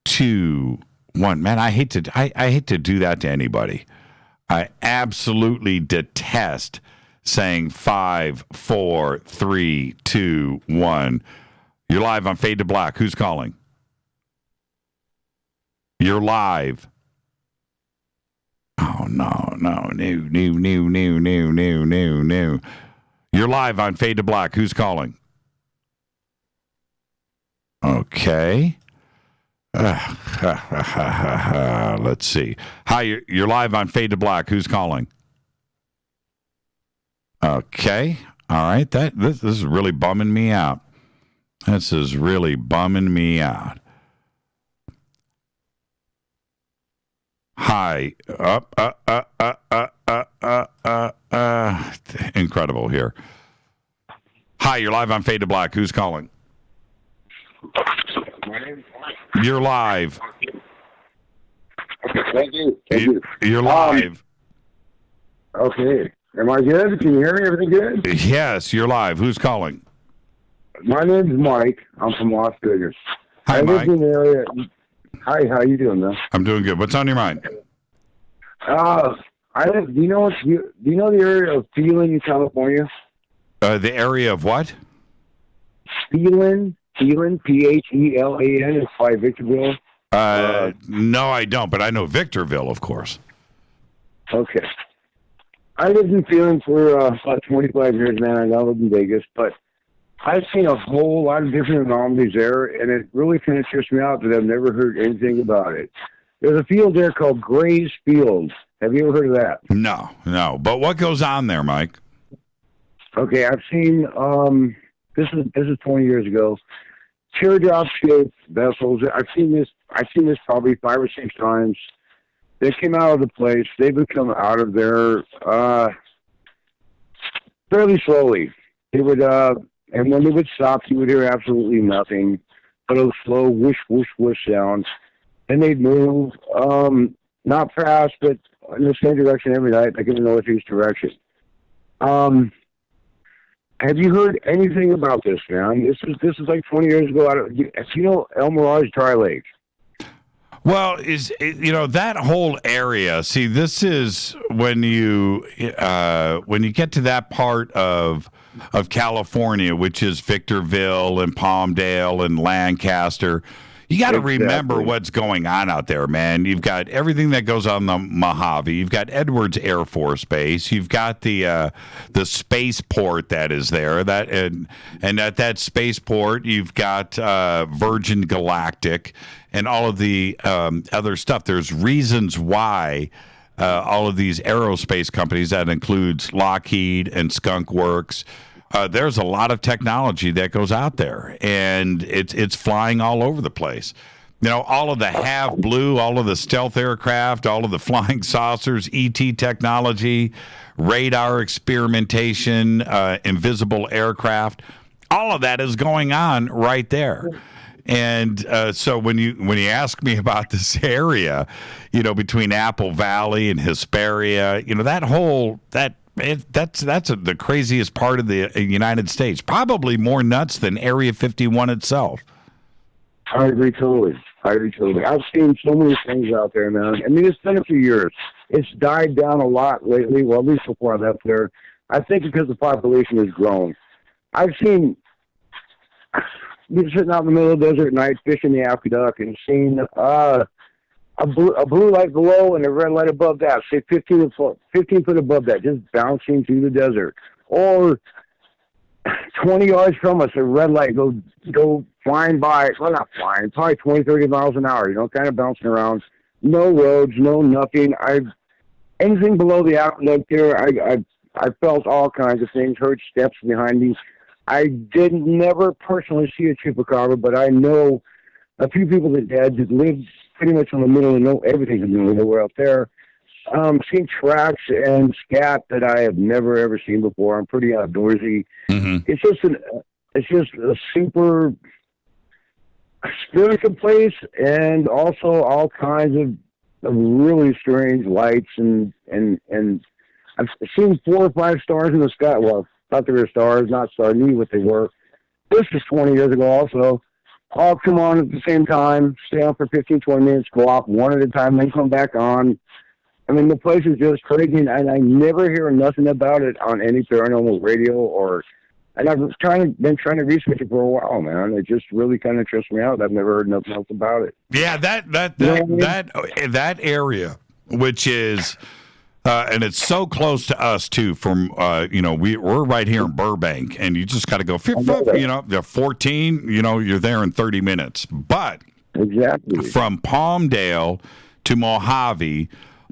2, 1. Man, I hate to do that to anybody. I absolutely detest saying 5, 4, 3, 2, 1. You're live on Fade to Black. Who's calling? You're live. Oh, no. New. You're live on Fade to Black. Who's calling? Okay. Let's see. Hi, you're live on Fade to Black. Who's calling? Okay. All right. This is really bumming me out. This is really bumming me out. Hi. Incredible here. Hi, you're live on Fade to Black. Who's calling? You're live. Thank you. You're live. Okay. Am I good? Can you hear me? Everything good? Yes, you're live. Who's calling? My name's Mike. I'm from Las Vegas. Hi, Mike. In the area. Hi, how you doing, man? I'm doing good. What's on your mind? Do you know the area of Phelan, California? The area of what? Phelan, Phelan, P-H-E-L-A-N. It's by Victorville. No, I don't, but I know Victorville, of course. Okay. I lived in Phelan for about 25 years, man. I now live in Vegas, but I've seen a whole lot of different anomalies there, and it really kind of trips me out that I've never heard anything about it. There's a field there called Gray's Field. Have you ever heard of that? No. But what goes on there, Mike? Okay, I've seen, this is 20 years ago, teardrop-shaped vessels. I've seen this probably 5 or 6 times. They came out of the place. They would come out of there fairly slowly. They would, and when they would stop, you would hear absolutely nothing, but a slow whoosh, whoosh, whoosh sound. And they'd move, not fast, but in the same direction every night, like in the northeast direction. Have you heard anything about this, man? This is like 20 years ago. You know El Mirage Dry Lake? Well, that whole area. See, this is when you get to that part of California, which is Victorville and Palmdale and Lancaster. You got to remember what's going on out there, man. You've got everything that goes on the Mojave. You've got Edwards Air Force Base. You've got the spaceport that is there. And at that spaceport, you've got Virgin Galactic and all of the other stuff. There's reasons why all of these aerospace companies, that includes Lockheed and Skunk Works, there's a lot of technology that goes out there, and it's flying all over the place. You know, all of the Have Blue, all of the stealth aircraft, all of the flying saucers, ET technology, radar experimentation, invisible aircraft, All of that is going on right there. And so when you ask me about this area, between Apple Valley and Hesperia, that's the craziest part of the United States. Probably more nuts than Area 51 itself. I agree totally. I've seen so many things out there, man. I mean, it's been a few years. It's died down a lot lately. Well, at least before I left there. I think because the population has grown. I've seen been sitting out in the middle of the desert at night fishing the aqueduct and seen a blue light below and a red light above that, say 15 foot above that, just bouncing through the desert. Or 20 yards from us, a red light go flying by. Well, not flying, probably 20, 30 miles an hour, kind of bouncing around. No roads, no nothing. Anything below the aqueduct there, I felt all kinds of things, heard steps behind me. I didn't never personally see a chupacabra, but I know a few people that lived pretty much in the middle and know everything in the middle. They were out there. Seen tracks and scat that I have never ever seen before. I'm pretty outdoorsy. Mm-hmm. It's just a super spiritual place, and also all kinds of really strange lights and I've seen 4 or 5 stars in the sky. Well, I thought they were stars, not stars. Knew what they were. This was 20 years ago also. All come on at the same time, stay on for 15, 20 minutes, go off one at a time, then come back on. I mean, the place is just crazy, and I never hear nothing about it on any paranormal radio and I've been trying to research it for a while, man. It just really kind of trips me out. I've never heard nothing else about it. Yeah, that area, which is, and it's so close to us too. From we're right here in Burbank, and you just got to go 14. You're there in 30 minutes. But exactly from Palmdale to Mojave,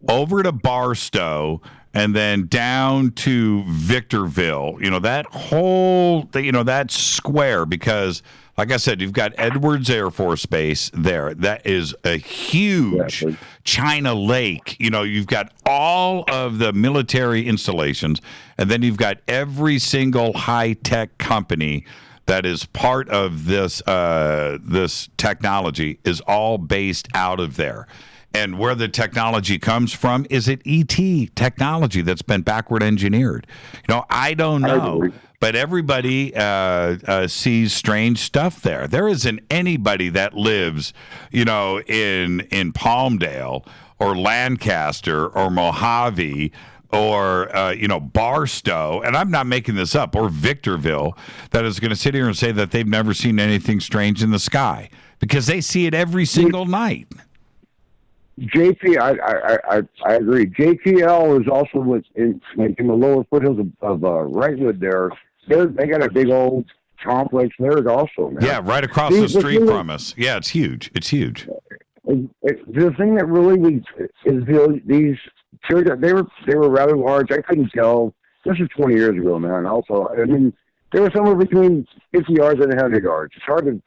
over to Barstow, and then down to Victorville, that whole, that square, because, like I said, you've got Edwards Air Force Base there. That is a huge China Lake. You've got all of the military installations, and then you've got every single high-tech company that is part of this this technology is all based out of there. And where the technology comes from, is it ET technology that's been backward engineered? I don't know, but everybody sees strange stuff there. There isn't anybody that lives, in Palmdale or Lancaster or Mojave or, Barstow, and I'm not making this up, or Victorville, that is going to sit here and say that they've never seen anything strange in the sky, because they see it every single night. I agree. JPL is also in the lower foothills of Wrightwood there. They got a big old complex there also, man. Yeah, right across the street from us. Yeah, it's huge. It's huge. The thing that really is these churches, they were rather large. I couldn't tell. This was 20 years ago, man. Also, I mean, they were somewhere between 50 yards and 100 yards. It's hard to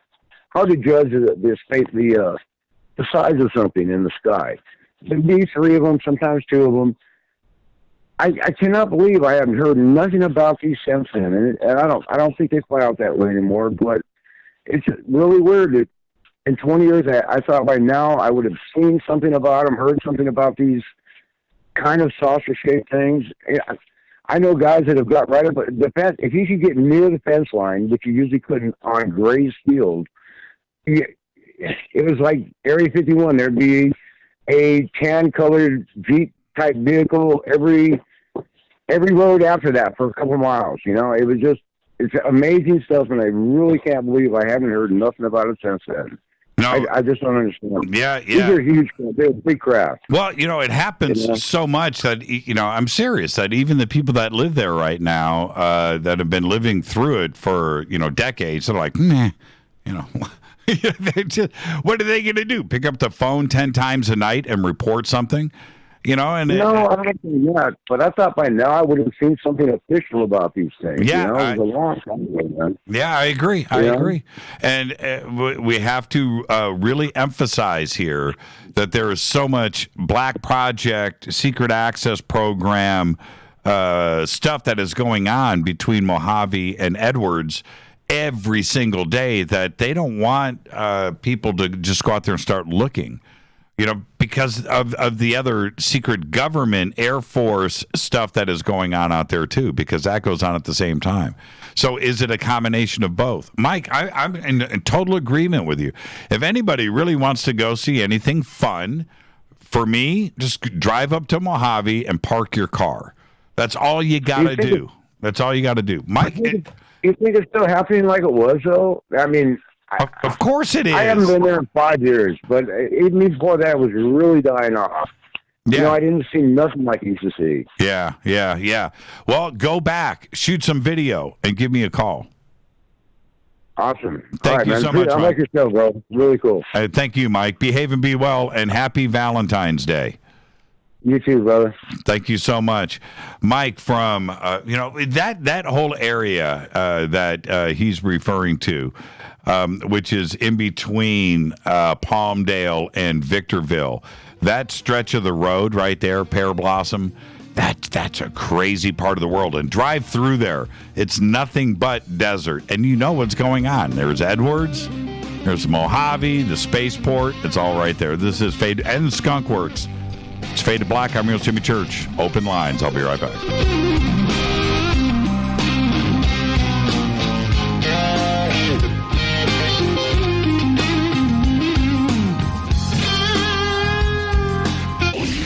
judge the size of something in the sky. There'd be 3 of them, sometimes 2 of them. I cannot believe I haven't heard nothing about these since then, and I don't think they fly out that way anymore. But it's really weird that in 20 years, I thought by now I would have seen something about them, heard something about these kind of saucer-shaped things. I know guys that have got right up the fence. If you could get near the fence line, which you usually couldn't on Gray's Field, it was like Area 51. There'd be a tan-colored Jeep-type vehicle every road after that for a couple of miles. It was it's amazing stuff, and I really can't believe I haven't heard nothing about it since then. No, I just don't understand. Yeah. These are huge, they're big craft. Well, it happens so much that, I'm serious, that even the people that live there right now, that have been living through it for, decades, they're like, meh, what are they going to do? Pick up the phone 10 times a night and report something? No, I don't think that. But I thought by now I would have seen something official about these things. Yeah, it was a long time ago, man. Yeah, I agree. I agree. And we have to really emphasize here that there is so much Black Project, secret access program stuff that is going on between Mojave and Edwards. every single day that they don't want people to just go out there and start looking. Because of the other secret government, Air Force stuff that is going on out there, too, because that goes on at the same time. So is it a combination of both? Mike, I'm in total agreement with you. If anybody really wants to go see anything fun, for me, just drive up to Mojave and park your car. That's all you got to do. That's all you got to do. Mike, you think it's still happening like it was, though? I mean... Of course it is. I haven't been there in 5 years, but even before that, it was really dying off. Yeah. I didn't see nothing like I used to see. Yeah. Well, go back, shoot some video, and give me a call. Awesome. Thank you so much, I like Mike. your show, bro. Really cool. Thank you, Mike. Behave and be well, and happy Valentine's Day. You too, brother. Thank you so much. Mike from, that whole area that he's referring to, which is in between Palmdale and Victorville, that stretch of the road right there, Pear Blossom, that's a crazy part of the world. And drive through there. It's nothing but desert. And you know what's going on. There's Edwards, there's Mojave, the spaceport. It's all right there. This is Fade and Skunk Works. It's Fade to Black. I'm your Jimmy Church. Open lines. I'll be right back.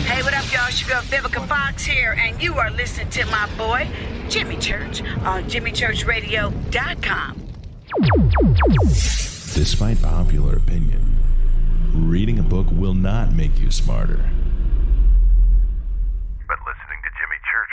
Hey, what up, y'all? It's your girl Vivica Fox here, and you are listening to my boy, Jimmy Church, on JimmyChurchRadio.com. Despite popular opinion, reading a book will not make you smarter. But listening to Jimmy Church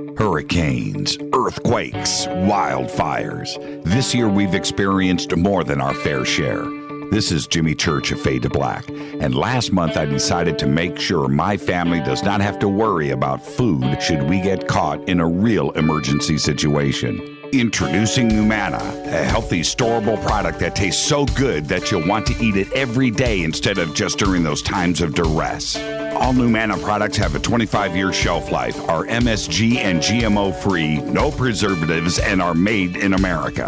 will. Hurricanes, earthquakes, wildfires. This year we've experienced more than our fair share. This is Jimmy Church of Fade to Black. And last month I decided to make sure my family does not have to worry about food should we get caught in a real emergency situation. Introducing Numana, a healthy, storable product that tastes so good that you'll want to eat it every day instead of just during those times of duress. All Numana products have a 25-year shelf life, are MSG and GMO-free, no preservatives, and are made in America.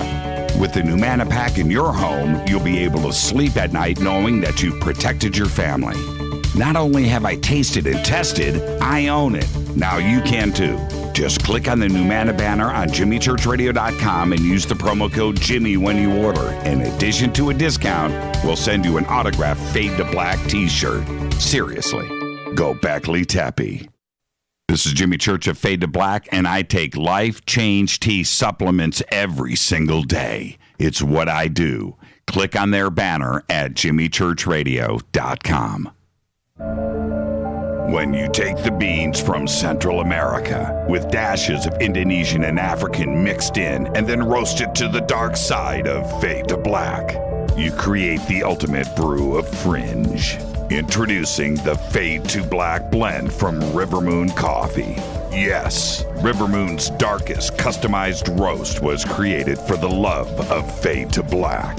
With the Numana pack in your home, you'll be able to sleep at night knowing that you've protected your family. Not only have I tasted and tested, I own it. Now you can too. Just click on the Numana banner on JimmyChurchRadio.com and use the promo code Jimmy when you order. In addition to a discount, we'll send you an autographed Fade to Black t-shirt. Seriously, go Beckley Tappy. This is Jimmy Church of Fade to Black, and I take Life Change Tea supplements every single day. It's what I do. Click on their banner at JimmyChurchRadio.com. When you take the beans from Central America with dashes of Indonesian and African mixed in and then roast it to the dark side of Fade to Black, you create the ultimate brew of fringe. Introducing the Fade to Black blend from River Moon Coffee. Yes, River Moon's darkest customized roast was created for the love of Fade to Black.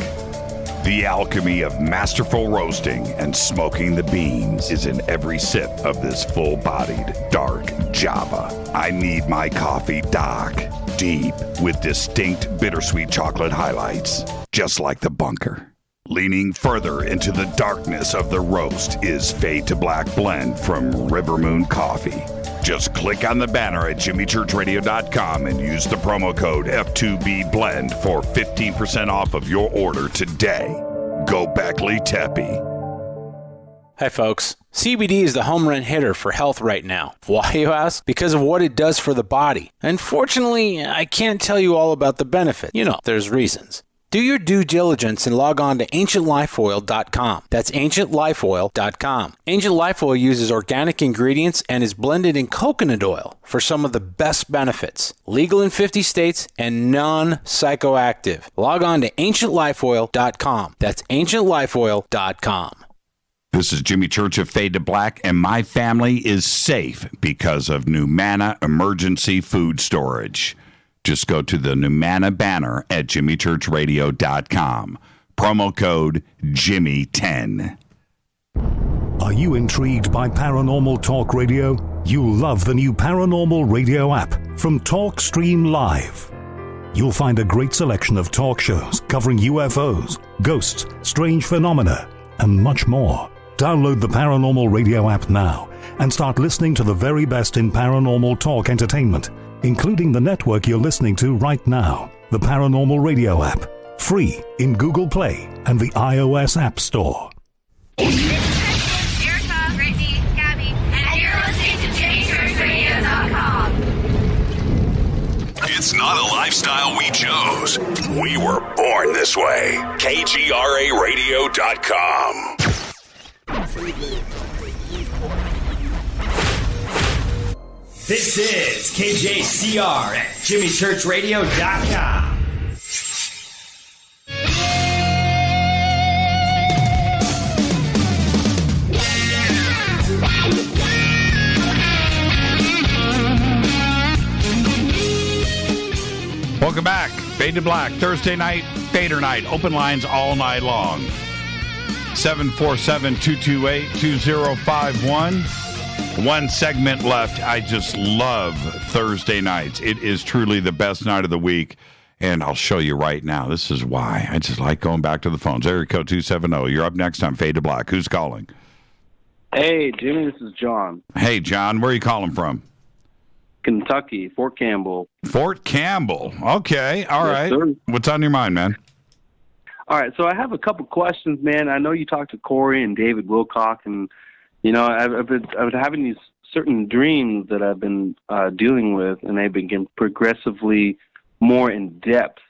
The alchemy of masterful roasting and smoking the beans is in every sip of this full-bodied, dark Java. I need my coffee dark, deep, with distinct bittersweet chocolate highlights, just like the bunker. Leaning further into the darkness of the roast is Fade to Black blend from River Moon Coffee. Just click on the banner at JimmyChurchRadio.com and use the promo code F2BBLEND for 15% off of your order today. Go Beckley Teppy. Hi folks, CBD is the home run hitter for health right now. Why, you ask? Because of what it does for the body. Unfortunately, I can't tell you all about the benefit. You know, there's reasons. Do your due diligence and log on to AncientLifeOil.com. That's AncientLifeOil.com. Ancient Life Oil uses organic ingredients and is blended in coconut oil for some of the best benefits. Legal in 50 states and non-psychoactive. Log on to AncientLifeOil.com. That's AncientLifeOil.com. This is Jimmy Church of Fade to Black, and my family is safe because of Numana Emergency Food Storage. Just go to the Numana banner at JimmyChurchRadio.com. Promo code Jimmy10. Are you intrigued by Paranormal Talk Radio? You'll love the new Paranormal Radio app. from TalkStream Live. You'll find a great selection of talk shows covering UFOs, ghosts, strange phenomena, and much more. Download the Paranormal Radio app now and start listening to the very best in paranormal talk entertainment, including the network you're listening to right now, the Paranormal Radio app, free in Google Play and the iOS App Store. Erica, Brittany, Gabby, and you're listening to JimmyChurchRadio.com. It's not a lifestyle we chose. We were born this way. KGRARadio.com. This is KJCR at JimmyChurchRadio.com. Welcome back. Fade to Black, Thursday night, Fader Night. Open lines all night long. 747-228-2051. One segment left. I just love Thursday nights. It is truly the best night of the week, and I'll show you right now. This is why. I just like going back to the phones. Area code 270. You're up next on Fade to Black. Who's calling? Hey, Jimmy, this is John. Hey, John. Where are you calling from? Kentucky, Fort Campbell. Fort Campbell. Okay. All right. Sir. What's on your mind, man? All right. So I have a couple questions, man. I know you talked to Corey and David Wilcock, and, you know, I've been having these certain dreams that I've been dealing with, and they've been getting progressively more in depth.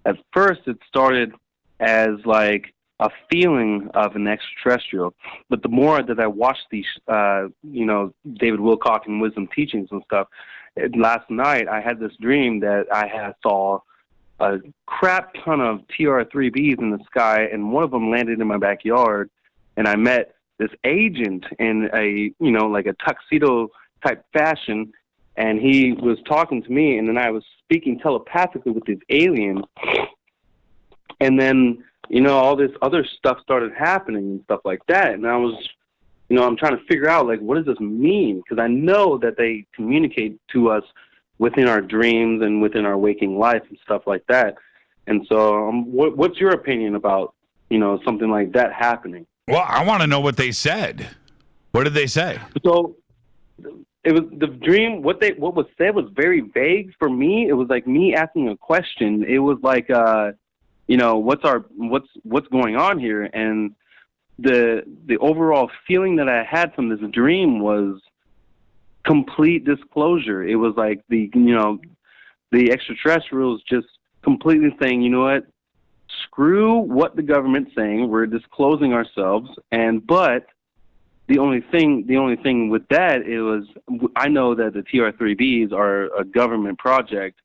At first, it started as like a feeling of an extraterrestrial, but the more that I watched these, you know, David Wilcock and wisdom teachings and stuff, last night I had this dream that I saw a crap ton of TR-3Bs in the sky, and one of them landed in my backyard, and I met this agent in a, you know, like a tuxedo type fashion, and he was talking to me, and then I was speaking telepathically with this alien, and then, you know, all this other stuff started happening and stuff like that, and I was, you know, I'm trying to figure out, like, what does this mean? Because I know that they communicate to us within our dreams and within our waking life and stuff like that. And so what's your opinion about, you know, something like that happening? Well, I want to know what they said. What did they say? So it was the dream. What was said was very vague for me. It was like me asking a question. It was like, you know, what's going on here? And the overall feeling that I had from this dream was complete disclosure. It was like the extraterrestrials just completely saying, you know what, screw what the government's saying. We're disclosing ourselves, but the only thing with that, it was, I know that the TR-3Bs are a government project,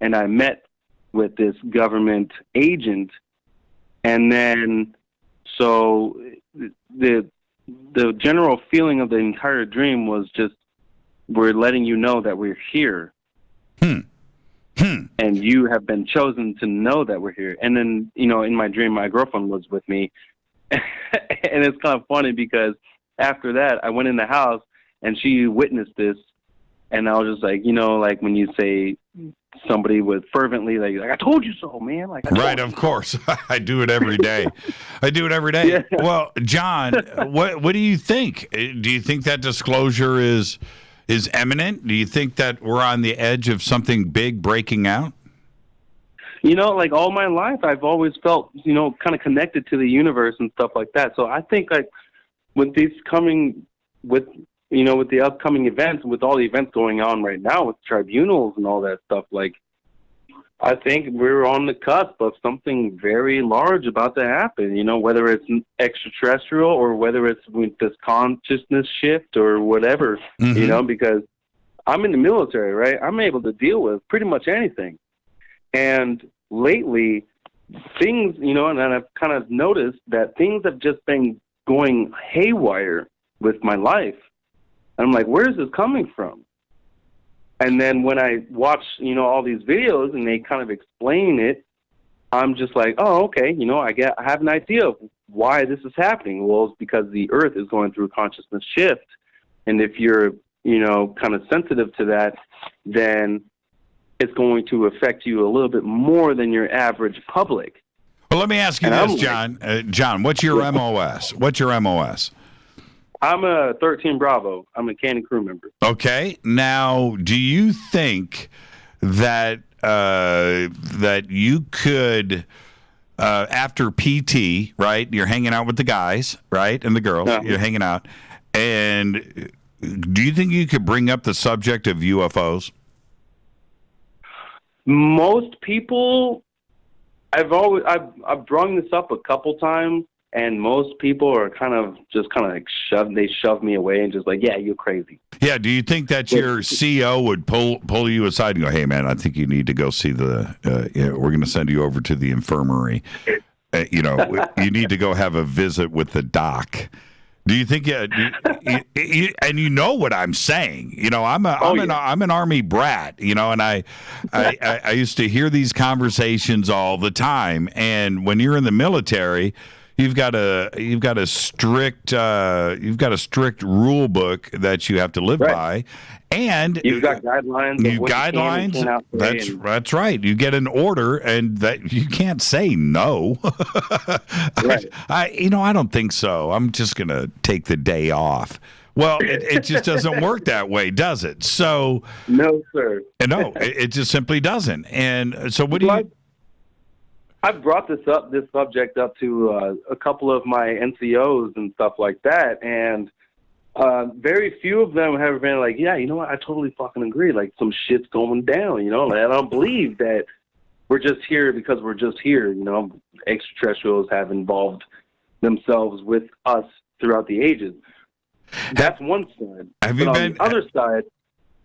and I met with this government agent, and then so the general feeling of the entire dream was just, we're letting you know that we're here. And you have been chosen to know that we're here. And then, you know, in my dream, my girlfriend was with me. And it's kind of funny because after that, I went in the house and she witnessed this. And I was just like, you know, like when you say somebody with fervently, like I told you so, man. Like, right, of course. I do it every day. Yeah. Well, John, what do you think? Do you think that disclosure is imminent? Do you think that we're on the edge of something big breaking out? You know, like all my life, I've always felt, you know, kind of connected to the universe and stuff like that. So I think, like, with the upcoming events, with all the events going on right now with tribunals and all that stuff, like, I think we're on the cusp of something very large about to happen, you know, whether it's extraterrestrial or whether it's with this consciousness shift or whatever, you know, because I'm in the military, right? I'm able to deal with pretty much anything. And lately, things, you know, and I've kind of noticed that things have just been going haywire with my life. And I'm like, where is this coming from? And then when I watch, you know, all these videos and they kind of explain it, I'm just like, oh, okay, you know, I have an idea of why this is happening. Well, it's because the Earth is going through a consciousness shift. And if you're, you know, kind of sensitive to that, then it's going to affect you a little bit more than your average public. Well, let me ask you this, John. John, what's your MOS? What's your MOS? I'm a 13 Bravo. I'm a Candy crew member. Okay. Now, do you think that that you could, after PT, right? You're hanging out with the guys, right, and the girls. You're hanging out, and do you think you could bring up the subject of UFOs? Most people, I've brung this up a couple times, and most people are kind of like shove me away and just like, yeah, you're crazy. Yeah. Do you think that your CEO would pull you aside and go, hey, man, I think you need to go see we're going to send you over to the infirmary. You need to go have a visit with the doc. Do you think? And you know what I'm saying. I'm an Army brat. And I used to hear these conversations all the time. And when you're in the military, you've got a strict rule book that you have to live by, and you've got guidelines. That's right. You get an order, and that you can't say no. Right. I don't think so. I'm just gonna take the day off. Well, it just doesn't work that way, does it? So no, sir. No, it just simply doesn't. And so, what do you? I've brought this subject up to a couple of my NCOs and stuff like that, and very few of them have been like, yeah, you know what, I totally fucking agree. Like, some shit's going down, Like, I don't believe that we're just here because we're just here, Extraterrestrials have involved themselves with us throughout the ages. That's one side. On the other side,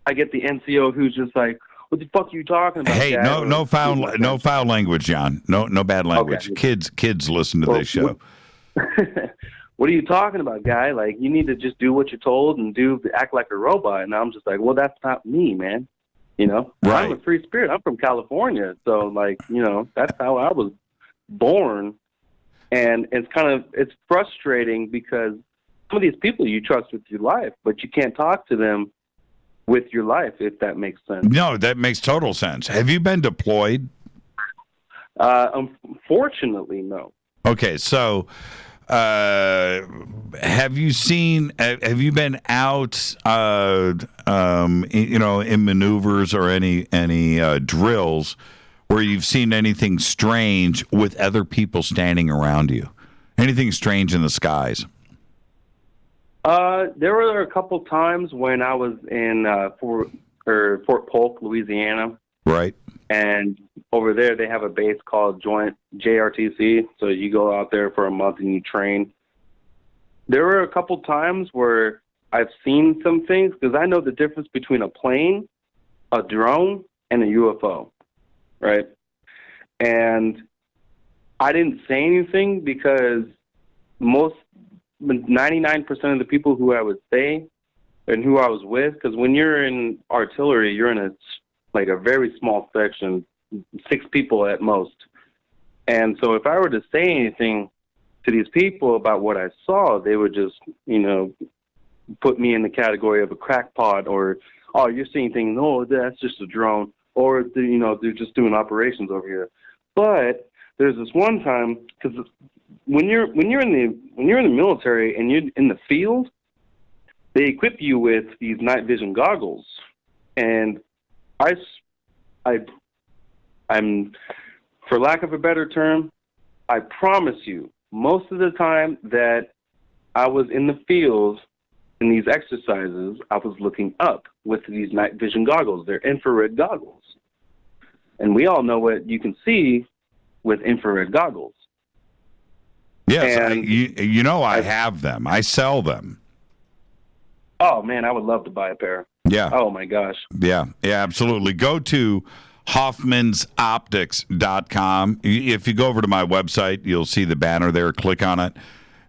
I get the NCO who's just like, what the fuck are you talking about? Hey, Dad? no foul language, John. No bad language. Okay. Kids listen to this show. What are you talking about, guy? Like, you need to just do what you're told and act like a robot. And I'm just like, well, that's not me, man. Right. I'm a free spirit. I'm from California, so like, that's how I was born. And it's frustrating because some of these people you trust with your life, but you can't talk to them with your life, if that makes sense. No, that makes total sense. Have you been deployed? Unfortunately, no. Okay, so have you been out, in maneuvers or any drills where you've seen anything strange with other people standing around you? Anything strange in the skies? There were a couple times when I was in Fort Polk, Louisiana. Right. And over there they have a base called Joint JRTC. So you go out there for a month and you train. There were a couple times where I've seen some things because I know the difference between a plane, a drone, and a UFO. Right. And I didn't say anything because 99% of the people who I would say and who I was with, because when you're in artillery, you're in a very small section, 6 people at most. And so if I were to say anything to these people about what I saw, they would just, put me in the category of a crackpot or, oh, you're seeing things, no, that's just a drone, or, they're just doing operations over here. But there's this one time, because when you're in the military and you're in the field, they equip you with these night vision goggles, and I'm, for lack of a better term, I promise you, most of the time that I was in the field in these exercises, I was looking up with these night vision goggles. They're infrared goggles, and we all know what you can see with infrared goggles. Yes, I have them. I sell them. Oh, man, I would love to buy a pair. Yeah. Oh, my gosh. Yeah, absolutely. Go to hoffmansoptics.com. If you go over to my website, you'll see the banner there. Click on it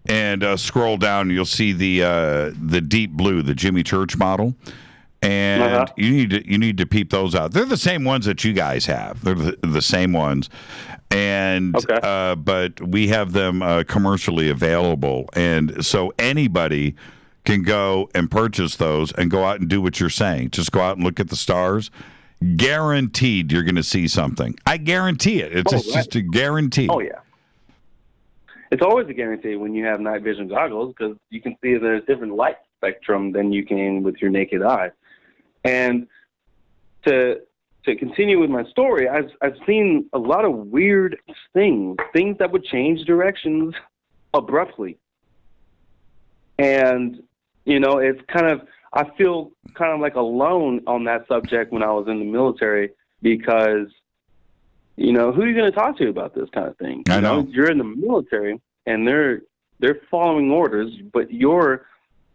and scroll down. You'll see the deep blue, the Jimmy Church model. And you need to peep those out. They're the same ones that you guys have. They're the same ones. And but we have them commercially available, and so anybody can go and purchase those and go out and do what you're saying. Just go out and look at the stars guaranteed you're going to see something. I guarantee it. It's just a guarantee. Oh, yeah. It's always a guarantee when you have night vision goggles because you can see there's different light spectrum than you can with your naked eye. And to continue with my story, I've seen a lot of weird things that would change directions abruptly. And, it's I feel kind of like alone on that subject when I was in the military because, who are you going to talk to about this kind of thing? I know. You're in the military and they're following orders, but you're,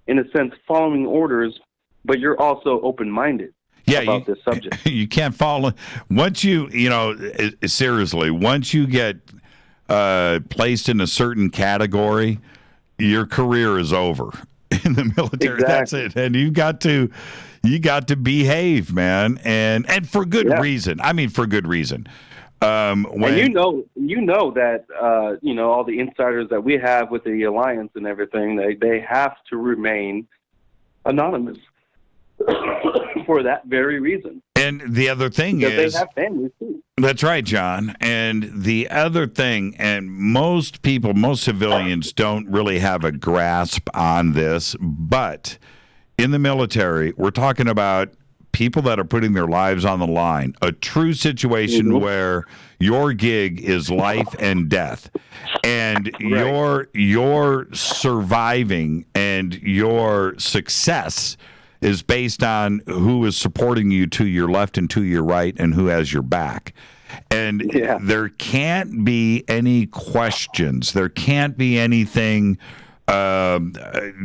in a sense, following orders, but you're also open-minded. About this subject. You can't follow. Once seriously, once you get placed in a certain category, your career is over in the military. Exactly. That's it. And you got to behave, man, and for good reason. I mean, for good reason. And you know that all the insiders that we have with the alliance and everything, they have to remain anonymous. For that very reason. And the other thing because they have families too. That's right, John. And the other thing, and most civilians don't really have a grasp on this, but in the military, we're talking about people that are putting their lives on the line, a true situation where your gig is life and death. And your surviving and your success is based on who is supporting you to your left and to your right and who has your back. And there can't be any questions. There can't be anything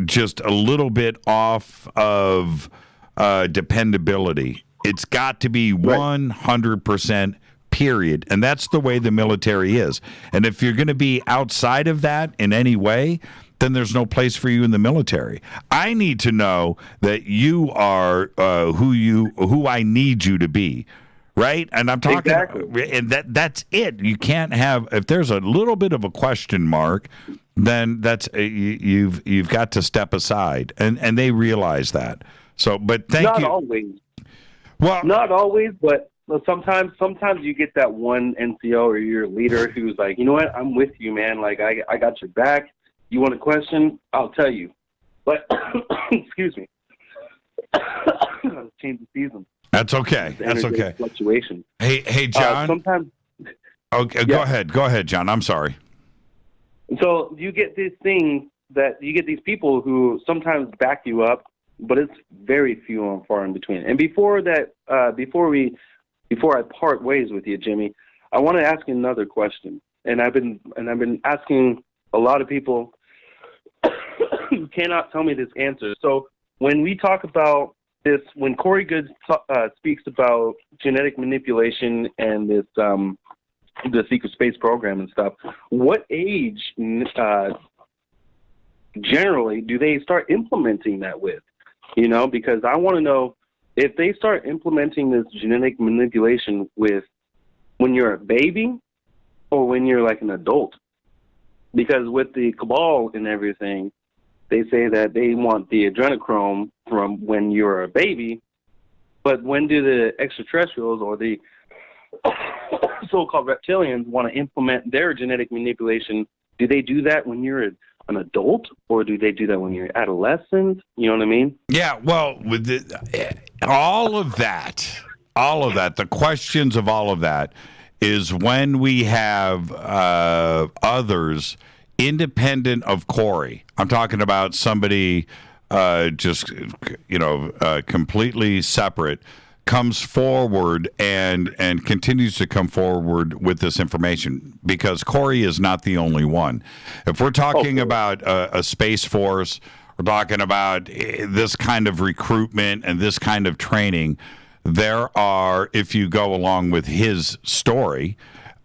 just a little bit off of dependability. It's got to be 100% period. And that's the way the military is. And if you're going to be outside of that in any way, then there's no place for you in the military. I need to know that you are who I need you to be, right? And I'm talking, and that's it. You can't have, if there's a little bit of a question mark, then that's you've got to step aside, and they realize that. So, but thank you. Not always. Well, not always, but sometimes you get that one NCO or your leader who's like, you know what, I'm with you, man. Like I got your back. You want a question? I'll tell you. But, excuse me. Change the season. That's okay. That's okay. Fluctuation. Hey, John. Sometimes. Okay, Go ahead, John. I'm sorry. So you get these things you get these people who sometimes back you up, but it's very few and far in between. And before I part ways with you, Jimmy, I want to ask you another question. And I've been asking a lot of people who cannot tell me this answer. So when we talk about this, when Corey Goods speaks about genetic manipulation and this the secret space program and stuff, what age generally do they start implementing that with? Because I want to know if they start implementing this genetic manipulation with when you're a baby or when you're like an adult. Because with the cabal and everything, they say that they want the adrenochrome from when you're a baby, but when do the extraterrestrials or the so-called reptilians want to implement their genetic manipulation? Do they do that when you're an adult, or do they do that when you're adolescent? You know what I mean? Yeah, well, with all of that, the questions of all of that is when we have others independent of Corey. I'm talking about somebody completely separate, comes forward and continues to come forward with this information, because Corey is not the only one. If we're talking about a Space Force, we're talking about this kind of recruitment and this kind of training, there are, if you go along with his story,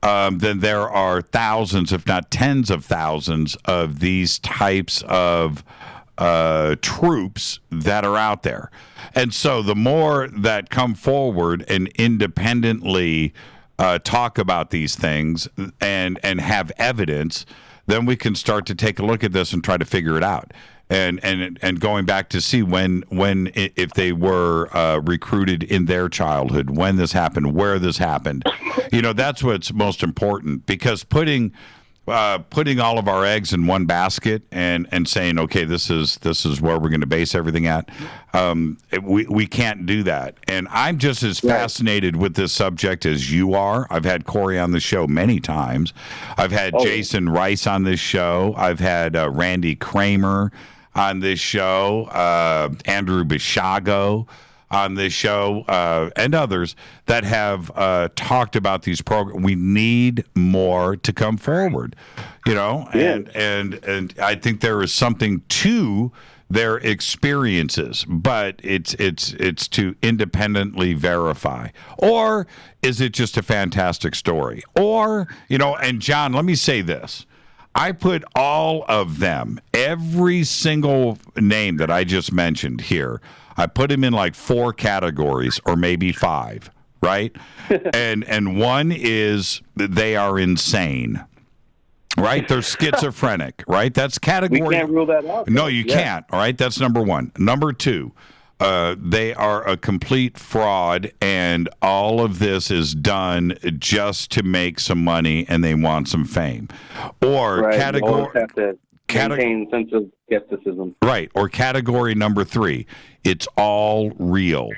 then there are thousands, if not tens of thousands, of these types of troops that are out there. And so the more that come forward and independently talk about these things and have evidence, then we can start to take a look at this and try to figure it out. and going back to see when if they were recruited in their childhood, when this happened, where this happened. That's what's most important, because putting all of our eggs in one basket and saying, okay, this is where we're going to base everything at. We can't do that. And I'm just as fascinated with this subject as you are. I've had Corey on the show many times. I've had Jason Rice on this show. I've had Randy Kramer on this show, Andrew Bishago on this show, and others that have talked about these programs. We need more to come forward, and I think there is something to their experiences, but it's to independently verify. Or is it just a fantastic story? Or, and John, let me say this. I put all of them, every single name that I just mentioned here, I put them in like 4 categories or maybe 5, right? and one is they are insane, right? They're schizophrenic, right? That's category. We can't rule that out. No, you can't, all right? That's number 1. Number 2, they are a complete fraud, and all of this is done just to make some money, and they want some fame. Or category. You always have to maintain sense of skepticism. Right. Or category number 3, it's all real.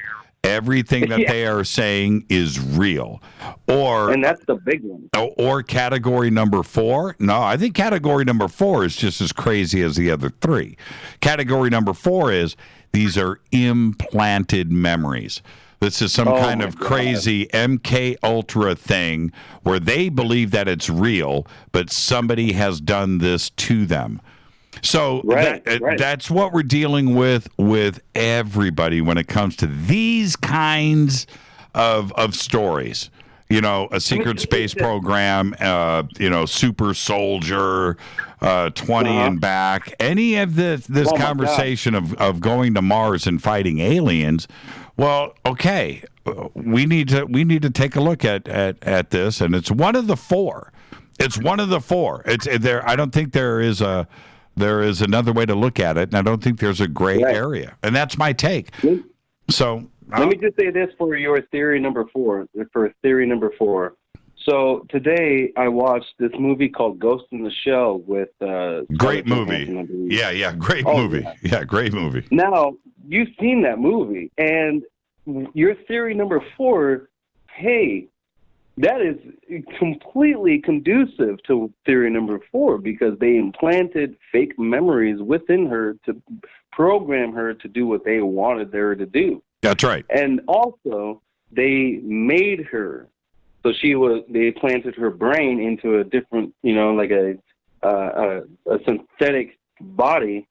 Everything that they are saying is real. And that's the big one. Or category number 4. No, I think category number 4 is just as crazy as the other 3. Category number 4 is these are implanted memories. This is some kind of crazy MK Ultra thing where they believe that it's real, but somebody has done this to them. So that's what we're dealing with everybody when it comes to these kinds of stories. A secret space program, super soldier, 20 and back. Any of this conversation of going to Mars and fighting aliens. Well, okay, we need to take a look at this, and it's one of the 4. It's one of the 4. It's there. I don't think there is another way to look at it, and I don't think there's a gray area, and that's my take. So let me just say this for your theory number 4. For theory number 4. So today I watched this movie called Ghost in the Shell with great movie. Yeah, great movie. Yeah, great movie. Now, you've seen that movie, and your theory number 4, hey, that is completely conducive to theory number 4, because they implanted fake memories within her to program her to do what they wanted her to do. That's right. And also, they made her, so they planted her brain into a different, like a synthetic body.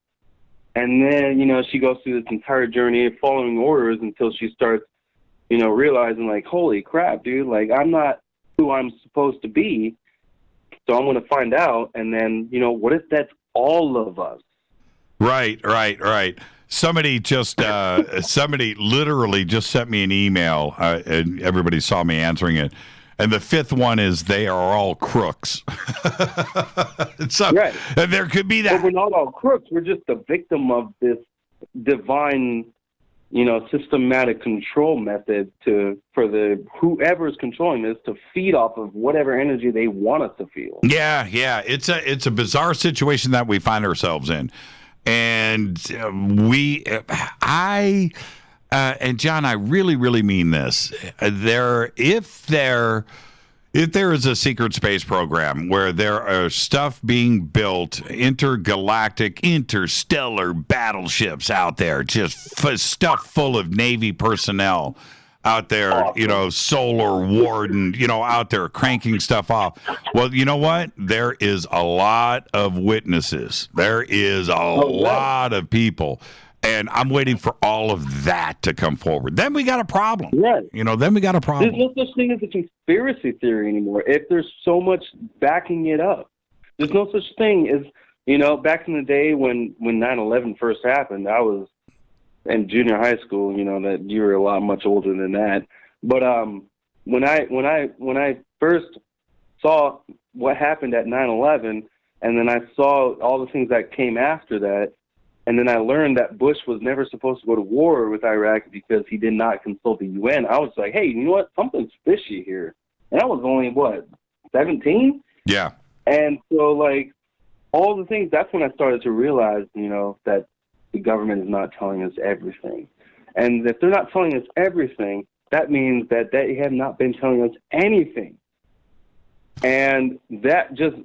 And then, she goes through this entire journey of following orders until she starts, realizing, like, holy crap, dude, like, I'm not who I'm supposed to be, so I'm going to find out. And then, what if that's all of us? Right. Somebody literally just sent me an email, and everybody saw me answering it. And the 5th one is they are all crooks. And there could be that. But we're not all crooks. We're just a victim of this divine, systematic control method for whoever's controlling this to feed off of whatever energy they want us to feel. Yeah. It's a bizarre situation that we find ourselves in. And and John, I really, really mean this. If there is a secret space program where there are stuff being built, intergalactic, interstellar battleships out there, just stuff full of Navy personnel out there, Solar Warden, out there cranking stuff off. Well, you know what? There is a lot of witnesses. There is a lot of people. And I'm waiting for all of that to come forward. Then we got a problem. Right. Then we got a problem. There's no such thing as a conspiracy theory anymore if there's so much backing it up. There's no such thing as, back in the day when 9/11 first happened, I was in junior high school, that you were a lot much older than that. But when I first saw what happened at 9/11, and then I saw all the things that came after that, And then I learned that Bush was never supposed to go to war with Iraq because he did not consult the UN. I was like, hey, you know what? Something's fishy here. And I was only, 17? Yeah. And so, like, all the things, that's when I started to realize, that the government is not telling us everything. And if they're not telling us everything, that means that they have not been telling us anything. And that just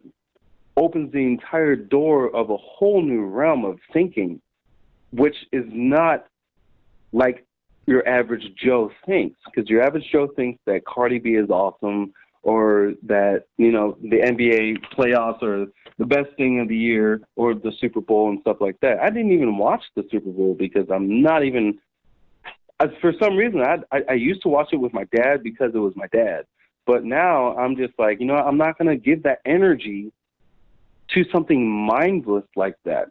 opens the entire door of a whole new realm of thinking, which is not like your average Joe thinks. Because your average Joe thinks that Cardi B is awesome, or that, the NBA playoffs are the best thing of the year, or the Super Bowl and stuff like that. I didn't even watch the Super Bowl because I'm not even, for some reason, I used to watch it with my dad because it was my dad. But now I'm just like, I'm not going to give that energy to something mindless like that.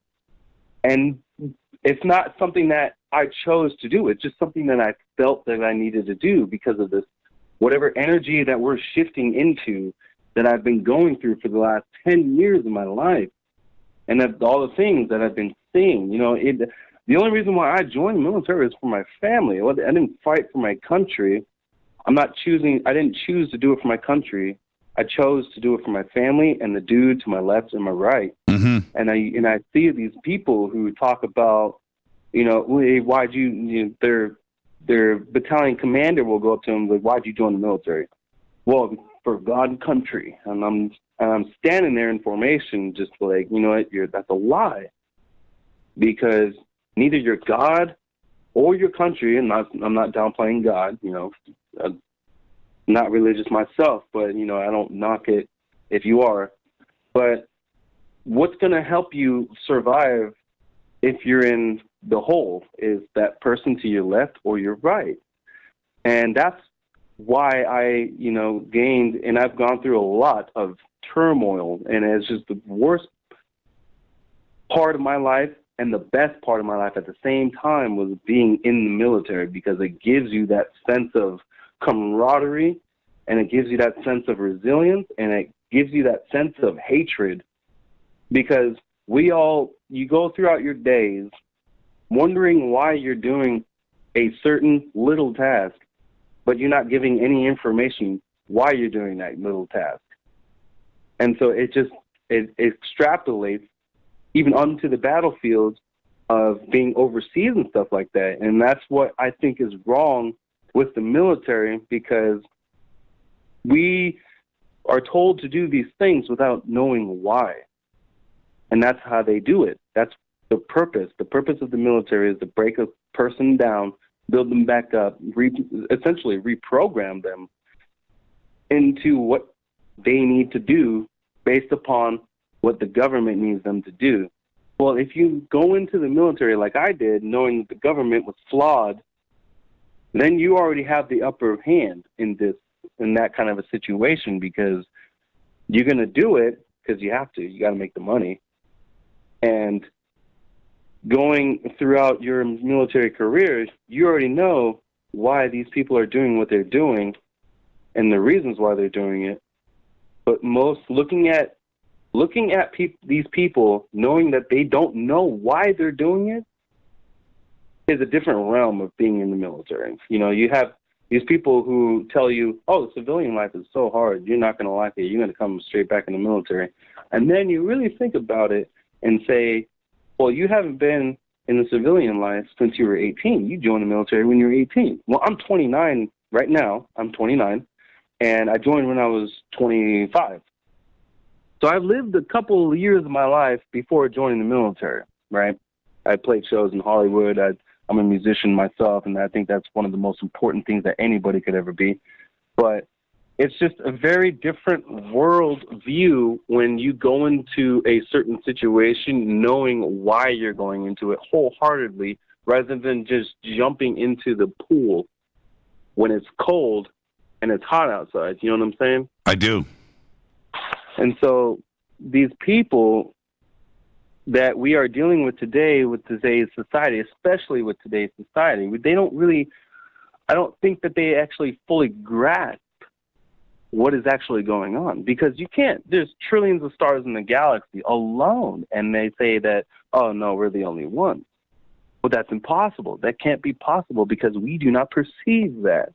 And it's not something that I chose to do. It's just something that I felt that I needed to do because of this, whatever energy that we're shifting into that I've been going through for the last 10 years of my life. And that all the things that I've been seeing, the only reason why I joined the military is for my family. I didn't fight for my country. I didn't choose to do it for my country. I chose to do it for my family and the dude to my left and my right. Mm-hmm. And I see these people who talk about, why'd you, their battalion commander will go up to them like, why'd you join the military? Well, for God and country. And I'm standing there in formation just like, you know what, that's a lie. Because neither your God or your country, and I'm not downplaying God, I'm not religious myself, but, I don't knock it if you are. But what's going to help you survive if you're in the hole is that person to your left or your right. And that's why I, gained, and I've gone through a lot of turmoil, and it's just the worst part of my life and the best part of my life at the same time was being in the military, because it gives you that sense of camaraderie, and it gives you that sense of resilience, and it gives you that sense of hatred, because you go throughout your days wondering why you're doing a certain little task, but you're not giving any information why you're doing that little task. And so it extrapolates even onto the battlefield of being overseas and stuff like that. And that's what I think is wrong with the military, because we are told to do these things without knowing why. And that's how they do it. That's the purpose. The purpose of the military is to break a person down, build them back up, essentially reprogram them into what they need to do based upon what the government needs them to do. Well, if you go into the military like I did, knowing that the government was flawed, then you already have the upper hand in that kind of a situation, because you're going to do it because you have to. You got to make the money. And going throughout your military career, you already know why these people are doing what they're doing and the reasons why they're doing it. But most looking at these people, knowing that they don't know why they're doing it, is a different realm of being in the military. You have these people who tell you, oh, civilian life is so hard, you're not going to like it, you're going to come straight back in the military. And then you really think about it and say, well, you haven't been in the civilian life since you were 18. You joined the military when you were 18. Well, I'm 29 right now. I'm 29, and I joined when I was 25. So I've lived a couple of years of my life before joining the military, right? I played shows in Hollywood. I'm a musician myself, and I think that's one of the most important things that anybody could ever be. But it's just a very different world view when you go into a certain situation knowing why you're going into it wholeheartedly, rather than just jumping into the pool when it's cold and it's hot outside. You know what I'm saying? I do. And so these people that we are dealing with today, with today's society, especially with today's society, I don't think that they actually fully grasp what is actually going on, because there's trillions of stars in the galaxy alone, and they say that oh, no, we're the only ones. Well, that's impossible. That can't be possible because we do not perceive that.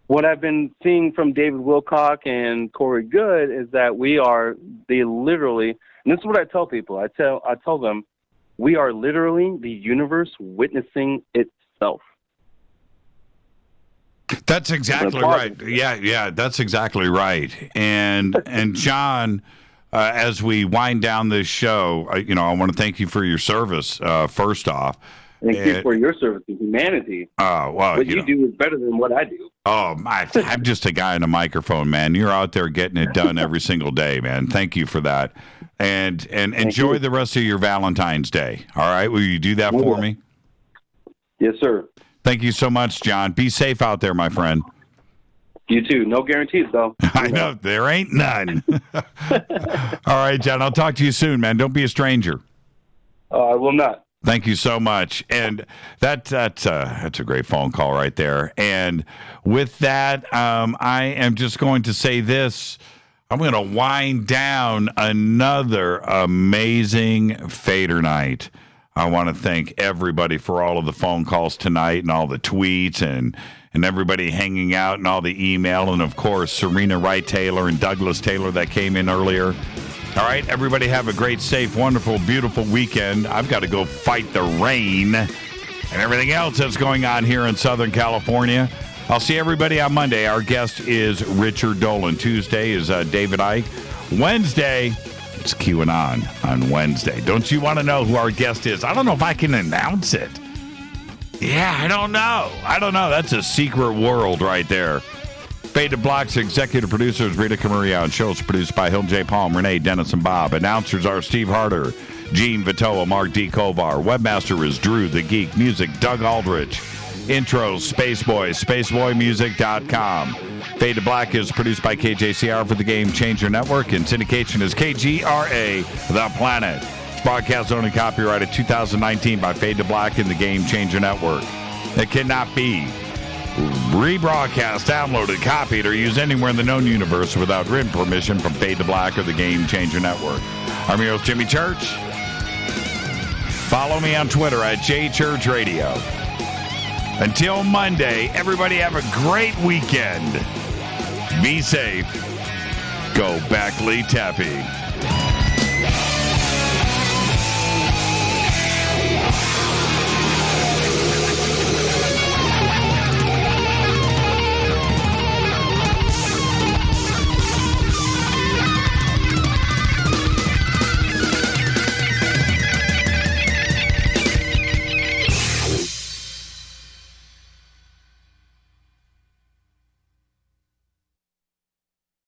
What I've been seeing from David Wilcock and Corey Good is that they literally, and this is what I tell people. I tell them, we are literally the universe witnessing itself. That's exactly right. Yeah, that's exactly right. And John, as we wind down this show, I want to thank you for your service. First off, thank you for your service to humanity. What you do is better than what I do. Oh, I'm just a guy in a microphone, man. You're out there getting it done every single day, man. Thank you for that. And enjoy the rest of your Valentine's Day. All right, will you do that for me? Yes, sir. Thank you so much, John. Be safe out there, my friend. You too. No guarantees, though. I know. There ain't none. All right, John. I'll talk to you soon, man. Don't be a stranger. I will not. Thank you so much. And that's a great phone call right there. And with that, I am just going to say this. I'm going to wind down another amazing Fader night. I want to thank everybody for all of the phone calls tonight and all the tweets and everybody hanging out and all the email. And, of course, Serena Wright-Taylor and Douglas Taylor that came in earlier. All right, everybody have a great, safe, wonderful, beautiful weekend. I've got to go fight the rain and everything else that's going on here in Southern California. I'll see everybody on Monday. Our guest is Richard Dolan. Tuesday is David Icke. Wednesday, it's QAnon on Wednesday. Don't you want to know who our guest is? I don't know if I can announce it. Yeah, I don't know. That's a secret world right there. Fade to Black's executive producer is Rita Camarion. Shows produced by Hill J. Palm, Renee, Dennis, and Bob. Announcers are Steve Harder, Gene Vitoa, Mark D. Kovar. Webmaster is Drew the Geek. Music, Doug Aldrich. Intros, Spaceboy, SpaceboyMusic.com. Fade to Black is produced by KJCR for the Game Changer Network, and syndication is KGRA, The Planet. It's broadcast owned and copyrighted 2019 by Fade to Black and the Game Changer Network. It cannot be rebroadcast, downloaded, copied, or used anywhere in the known universe without written permission from Fade to Black or the Game Changer Network. I'm your host, Jimmy Church. Follow me on Twitter at JChurchRadio. Until Monday, everybody have a great weekend. Be safe. Go Backley Tappy.